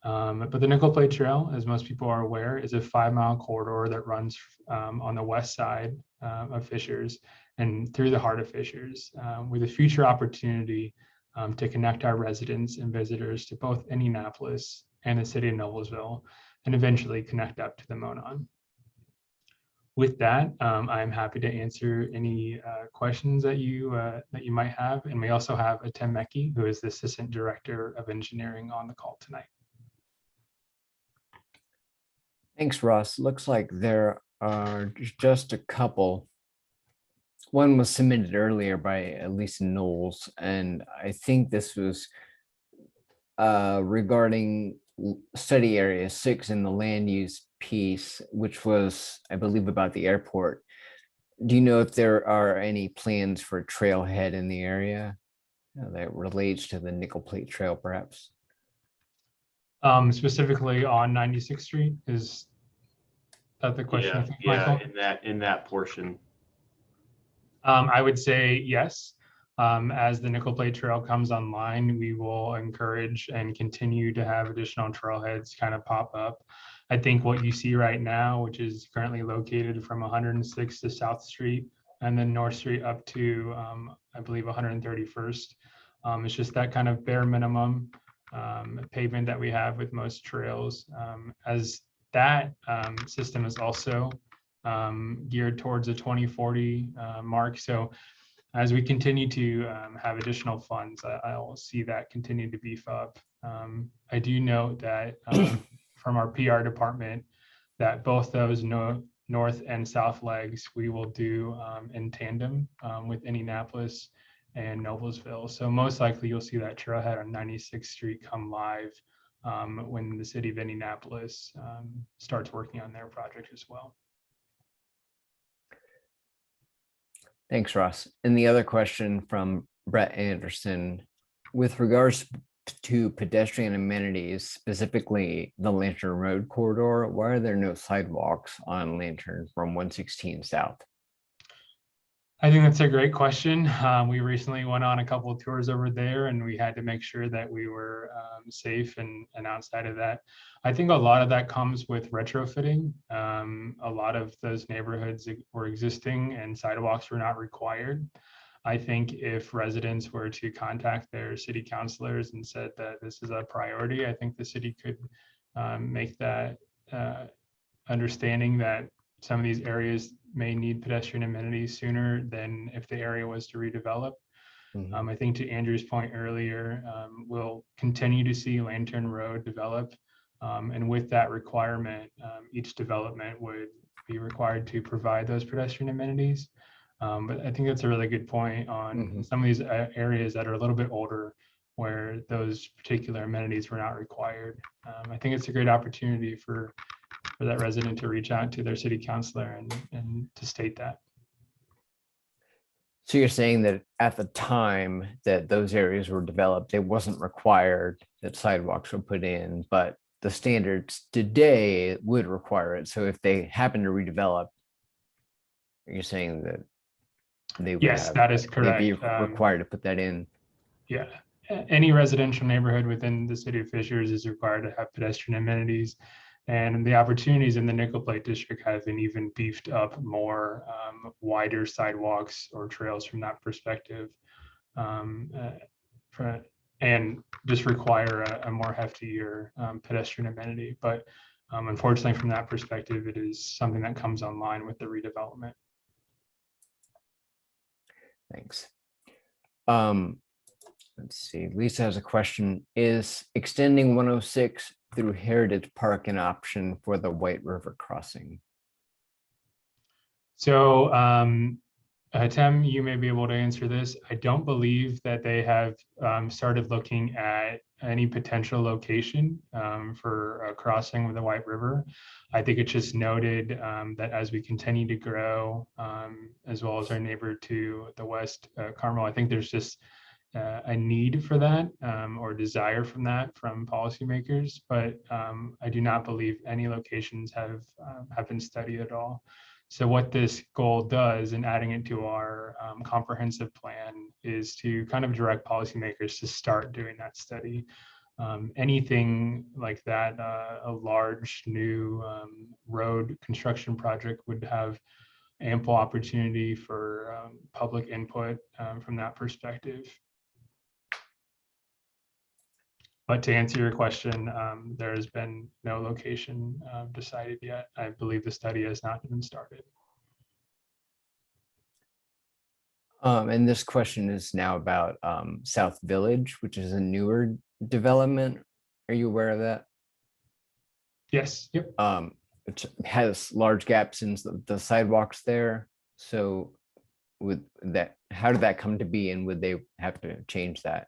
But the nickel plate trail, as most people are aware, is a 5-mile corridor that runs on the west side of Fishers and through the heart of Fishers, with a future opportunity to connect our residents and visitors to both Indianapolis and the city of Noblesville, and eventually connect up to the Monon. With that, I'm happy to answer any questions that you might have. And we also have Tim Mecke, who is the Assistant Director of Engineering, on the call tonight. Thanks, Ross. Looks like there are just a couple. One was submitted earlier by Lisa Knowles, and I think this was regarding study area 6 in the land use piece, which was, I believe, about the airport. Do you know if there are any plans for trailhead in the area that relates to the Nickel Plate Trail, perhaps? Specifically on 96th Street, is that the question, you think, Michael? In that portion. I would say yes. As the Nickel Plate Trail comes online, we will encourage and continue to have additional trailheads kind of pop up. I think what you see right now, which is currently located from 106th to South Street and then North Street up to, I believe, 131st. It's just that kind of bare minimum pavement that we have with most trails. As that system is also geared towards a 2040 mark. So as we continue to have additional funds, I'll see that continue to beef up. I do note that from our PR department that both those north and south legs we will do in tandem with Indianapolis and Noblesville. So most likely you'll see that trailhead on 96th Street come live when the city of Indianapolis starts working on their project as well. Thanks, Ross. And the other question from Brett Anderson, with regards to pedestrian amenities, specifically the Lantern Road corridor, why are there no sidewalks on Lantern from 116 South? I think that's a great question. We recently went on a couple of tours over there and we had to make sure that we were safe and outside of that. I think a lot of that comes with retrofitting. A lot of those neighborhoods were existing and sidewalks were not required. I think if residents were to contact their city councilors and said that this is a priority, I think the city could make that understanding that some of these areas may need pedestrian amenities sooner than if the area was to redevelop. I think to Andrew's point earlier, we'll continue to see Lantern Road develop. And with that requirement, each development would be required to provide those pedestrian amenities. But I think that's a really good point on some of these areas that are a little bit older where those particular amenities were not required. I think it's a great opportunity for that resident to reach out to their city councilor and to state that. So you're saying that at the time that those areas were developed, it wasn't required that sidewalks were put in, but the standards today would require it. So if they happen to redevelop, you're saying that they would Yes, that is correct. They'd be required to put that in. Yeah, any residential neighborhood within the city of Fishers is required to have pedestrian amenities. And the opportunities in the Nickel Plate district have been even beefed up more, wider sidewalks or trails from that perspective, and just require a more heftier pedestrian amenity. But unfortunately, from that perspective, it is something that comes online with the redevelopment. Thanks. Let's see, Lisa has a question. Is extending 106 through Heritage Park an option for the White River crossing? So Tem, you may be able to answer this. I don't believe that they have started looking at any potential location for a crossing with the White River. I think it's just noted that as we continue to grow, as well as our neighbor to the west, Carmel, I think there's just a need for that or desire from policymakers, but I do not believe any locations have been studied at all. So what this goal does in adding it to our comprehensive plan is to kind of direct policymakers to start doing that study. Anything like that, a large new road construction project would have ample opportunity for public input from that perspective. But to answer your question, there has been no location decided yet. I believe the study has not been started. And this question is now about South Village, which is a newer development. Are you aware of that? Yes. Yep. It has large gaps in the sidewalks there. So with that, how did that come to be, and would they have to change that?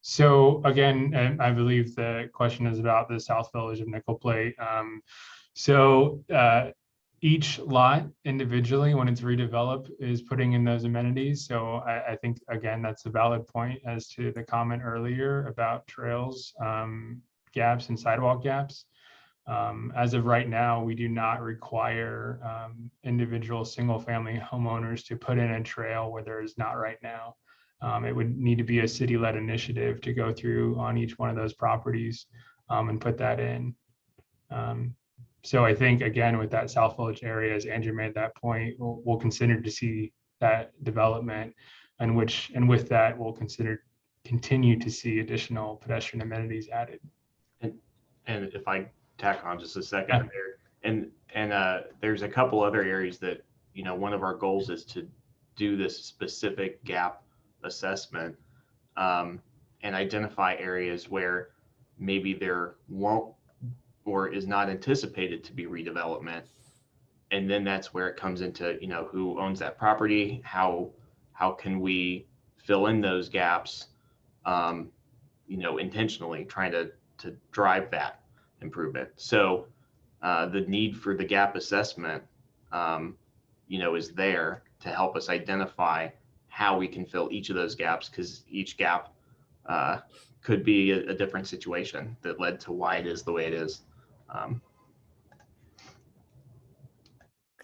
So again, and I believe the question is about the South Village of Nickel Plate. each lot individually, when it's redeveloped, is putting in those amenities. So I think, again, that's a valid point as to the comment earlier about trails, gaps and sidewalk gaps. As of right now, we do not require individual single-family homeowners to put in a trail where there is not right now. It would need to be a city-led initiative to go through on each one of those properties and put that in. So I think, again, with that South Village area, as Andrew made that point, we'll consider to see that development, and with that, we'll continue to see additional pedestrian amenities added. And if I tack on just a second Yeah. there, and there's a couple other areas that, one of our goals is to do this specific gap assessment and identify areas where maybe there won't or is not anticipated to be redevelopment. And then that's where it comes into, who owns that property, how can we fill in those gaps, intentionally trying to drive that improvement. So the need for the gap assessment, is there to help us identify how we can fill each of those gaps, because each gap could be a different situation that led to why it is the way it is.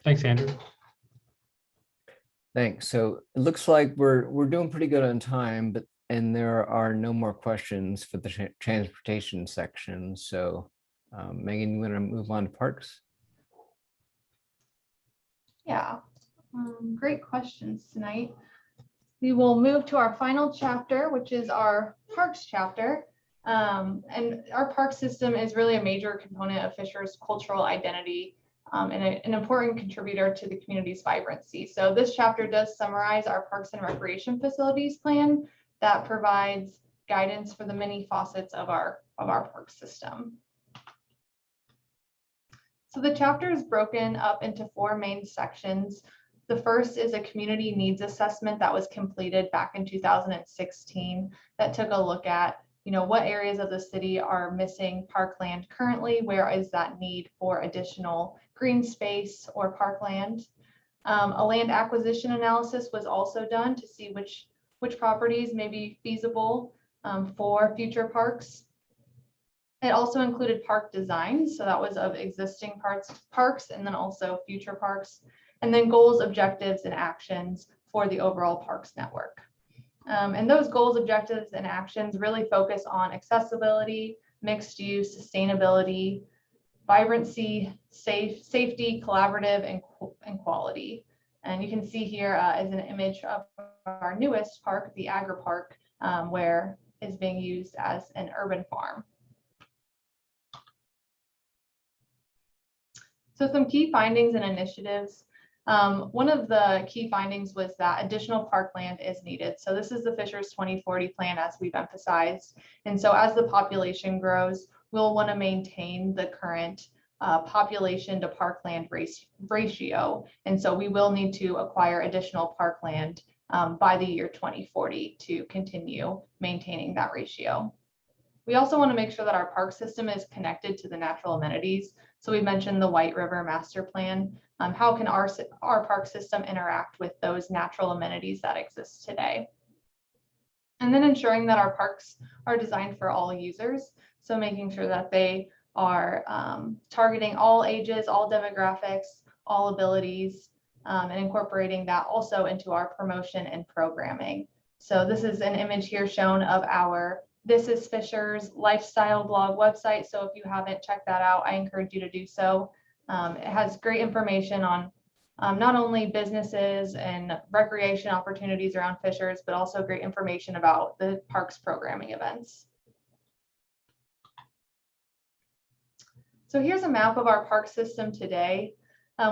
Thanks, Andrew. Thanks. So it looks like we're doing pretty good on time, and there are no more questions for the transportation section. So Megan, you want to move on to parks? Yeah, great questions tonight. We will move to our final chapter, which is our parks chapter. And our park system is really a major component of Fishers' cultural identity and an important contributor to the community's vibrancy. So this chapter does summarize our parks and recreation facilities plan that provides guidance for the many facets of our park system. So the chapter is broken up into 4 main sections. The first is a community needs assessment that was completed back in 2016 that took a look at, what areas of the city are missing parkland currently, where is that need for additional green space or parkland. A land acquisition analysis was also done to see which properties may be feasible for future parks. It also included park design, so that was of existing parks and then also future parks, and then goals, objectives, and actions for the overall parks network. And those goals, objectives, and actions really focus on accessibility, mixed use, sustainability, vibrancy, safety, collaborative, and quality. And you can see here is an image of our newest park, the Agri Park, where is being used as an urban farm. So some key findings and initiatives. One of the key findings was that additional parkland is needed. So this is the Fishers 2040 plan, as we've emphasized. And so as the population grows, we'll want to maintain the current population to parkland ratio. And so we will need to acquire additional parkland by the year 2040 to continue maintaining that ratio. We also want to make sure that our park system is connected to the natural amenities. So we mentioned the White River Master Plan. How can our park system interact with those natural amenities that exist today? And then ensuring that our parks are designed for all users. So making sure that they are targeting all ages, all demographics, all abilities, and incorporating that also into our promotion and programming. So this is an image here shown of our This is Fishers lifestyle blog website. So if you haven't checked that out, I encourage you to do so. It has great information on not only businesses and recreation opportunities around Fishers, but also great information about the parks programming events. So here's a map of our park system today.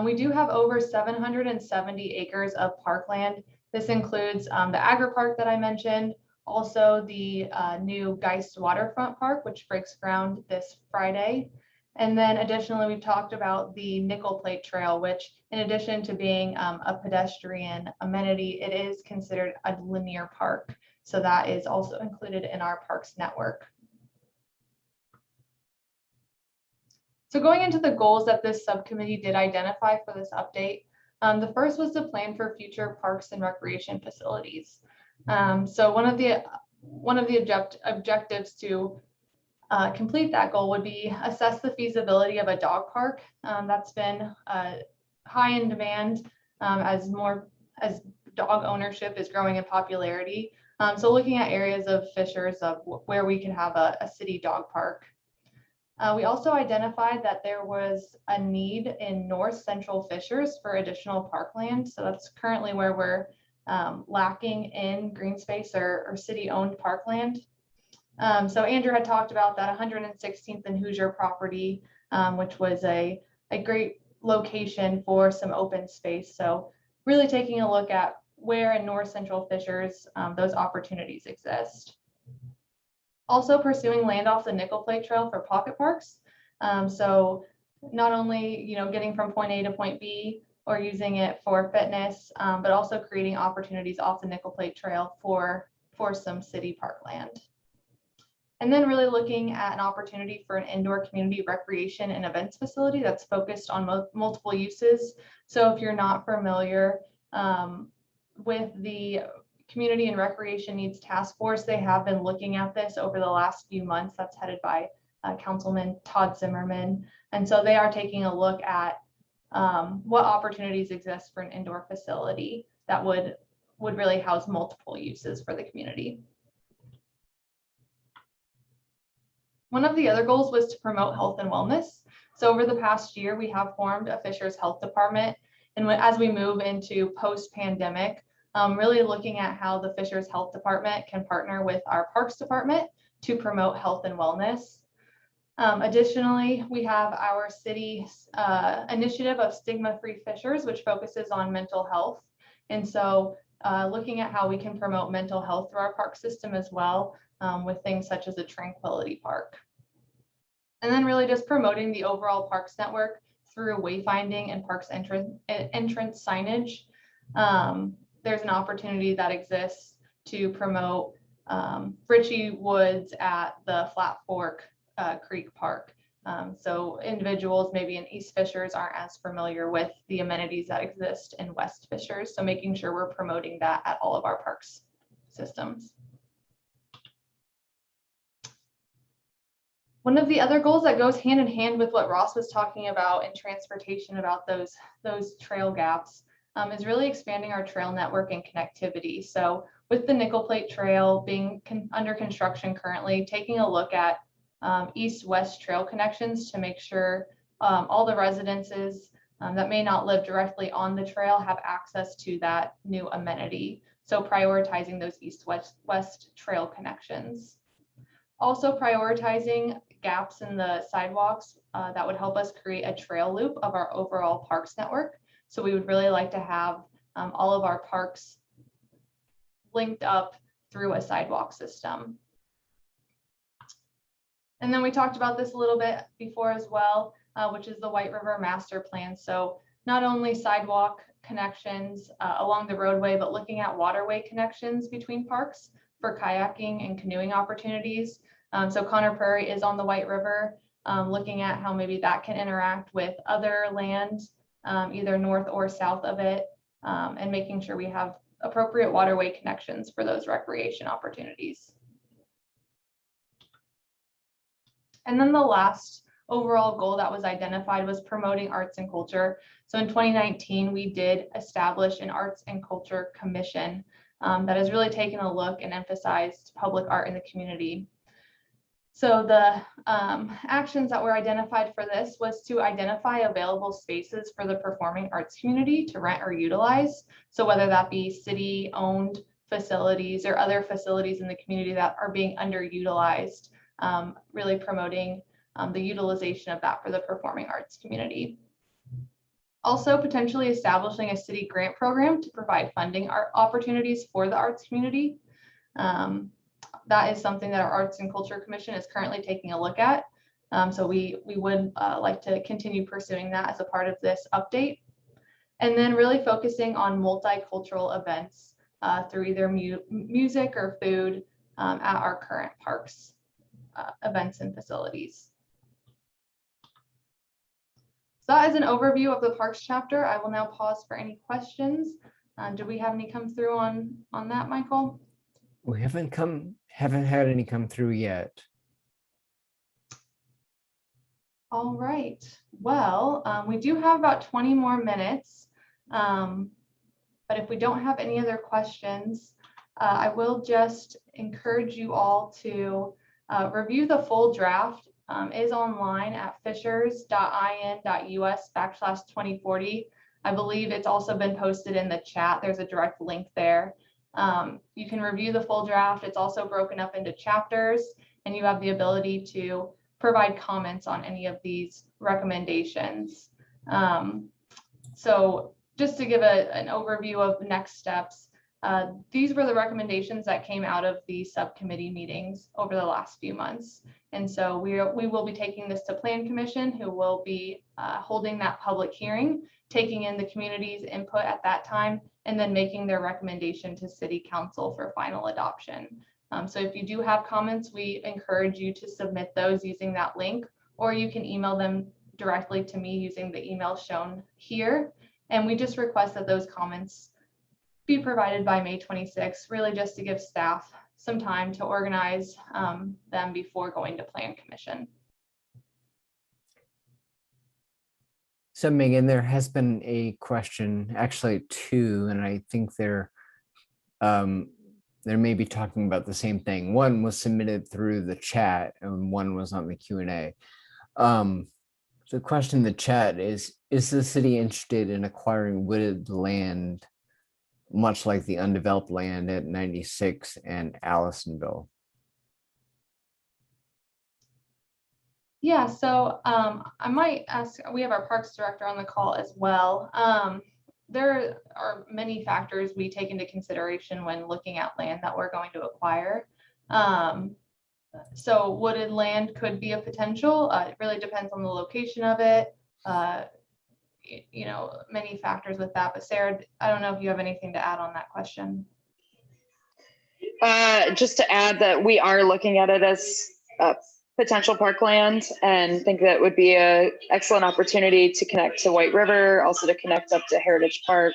We do have over 770 acres of parkland. This includes the Agri Park that I mentioned, also the new Geist Waterfront Park, which breaks ground this Friday. And then additionally, we've talked about the Nickel Plate Trail, which in addition to being a pedestrian amenity, it is considered a linear park. So that is also included in our parks network. So going into the goals that this subcommittee did identify for this update, the first was to plan for future parks and recreation facilities. So one of the objectives to complete that goal would be assess the feasibility of a dog park. That's been high in demand as dog ownership is growing in popularity. So looking at areas of Fishers of where we can have a city dog park. We also identified that there was a need in North Central Fishers for additional parkland. So that's currently where we're lacking in green space or city-owned parkland. So Andrew had talked about that 116th and Hoosier property, which was a great location for some open space. So really taking a look at where in North Central Fishers those opportunities exist. Also pursuing land off the Nickel Plate Trail for pocket parks. So not only getting from point A to point B or using it for fitness, but also creating opportunities off the Nickel Plate Trail for some city parkland. And then really looking at an opportunity for an indoor community recreation and events facility that's focused on multiple uses. So if you're not familiar with the Community and Recreation Needs Task Force, they have been looking at this over the last few months. That's headed by Councilman Todd Zimmerman. And so they are taking a look at what opportunities exist for an indoor facility that would really house multiple uses for the community. One of the other goals was to promote health and wellness. So over the past year, we have formed a Fishers Health Department. And as we move into post-pandemic, really looking at how the Fishers Health Department can partner with our Parks Department to promote health and wellness. Additionally, we have our city's initiative of Stigma-Free Fishers, which focuses on mental health. And so looking at how we can promote mental health through our park system as well, with things such as a Tranquility Park. And then really just promoting the overall parks network through wayfinding and parks entrance signage. There's an opportunity that exists to promote Ritchie Woods at the Flat Fork Creek Park. So individuals maybe in East Fishers aren't as familiar with the amenities that exist in West Fishers. So making sure we're promoting that at all of our parks systems. One of the other goals that goes hand in hand with what Ross was talking about in transportation about those trail gaps is really expanding our trail network and connectivity. So with the Nickel Plate Trail being under construction currently, taking a look at east-west trail connections to make sure all the residences that may not live directly on the trail have access to that new amenity. So prioritizing those east-west trail connections. Also prioritizing gaps in the sidewalks that would help us create a trail loop of our overall parks network. So we would really like to have all of our parks linked up through a sidewalk system. And then we talked about this a little bit before as well, which is the White River Master Plan. So not only sidewalk connections along the roadway, but looking at waterway connections between parks for kayaking and canoeing opportunities. So Conner Prairie is on the White River, looking at how maybe that can interact with other land, either north or south of it, and making sure we have appropriate waterway connections for those recreation opportunities. And then the last overall goal that was identified was promoting arts and culture. So in 2019, we did establish an Arts and Culture Commission that has really taken a look and emphasized public art in the community. So the actions that were identified for this was to identify available spaces for the performing arts community to rent or utilize. So whether that be city-owned facilities or other facilities in the community that are being underutilized, really promoting the utilization of that for the performing arts community. Also potentially establishing a city grant program to provide funding opportunities for the arts community. That is something that our Arts and Culture Commission is currently taking a look at. So we would like to continue pursuing that as a part of this update. And then really focusing on multicultural events through either music or food at our current parks, events and facilities. So that is an overview of the Parks chapter. I will now pause for any questions. Do we have any come through on that, Michael? We haven't had any come through yet. All right. Well, we do have about 20 more minutes. But if we don't have any other questions, I will just encourage you all to review the full draft. Is online at fishers.in.us/2040. I believe it's also been posted in the chat. There's a direct link there. You can review the full draft. It's also broken up into chapters, and you have the ability to provide comments on any of these recommendations. So just to give an overview of next steps, these were the recommendations that came out of the subcommittee meetings over the last few months. And so we will be taking this to Plan Commission, who will be holding that public hearing, taking in the community's input at that time, and then making their recommendation to City Council for final adoption. So if you do have comments, we encourage you to submit those using that link, or you can email them directly to me using the email shown here. And we just request that those comments be provided by May 26th, really just to give staff some time to organize them before going to Plan Commission. So Megan, there has been a question, actually two, and I think they're may be talking about the same thing. One was submitted through the chat and one was on the Q&A. The question in the chat is the city interested in acquiring wooded land, much like the undeveloped land at 96 and Allisonville? Yeah, so I might ask, we have our Parks Director on the call as well. There are many factors we take into consideration when looking at land that we're going to acquire. So wooded land could be a potential. It really depends on the location of it. You know, many factors with that. But Sarah, I don't know if you have anything to add on that question. Just to add that we are looking at it as potential parkland and think that would be an excellent opportunity to connect to White River, also to connect up to Heritage Park.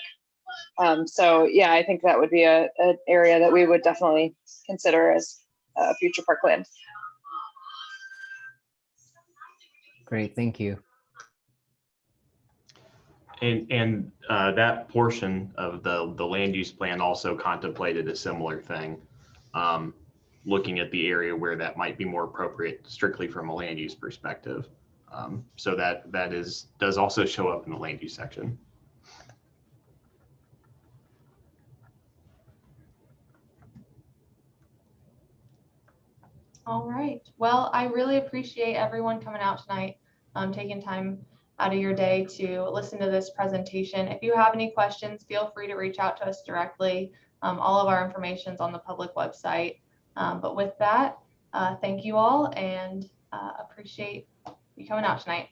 So yeah, I think that would be an area that we would definitely consider as future parkland. Great, thank you. And that portion of the land use plan also contemplated a similar thing, looking at the area where that might be more appropriate strictly from a land use perspective. So that does also show up in the land use section. All right. Well, I really appreciate everyone coming out tonight, taking time out of your day to listen to this presentation. If you have any questions, feel free to reach out to us directly. All of our information is on the public website. But with that, thank you all and appreciate you coming out tonight.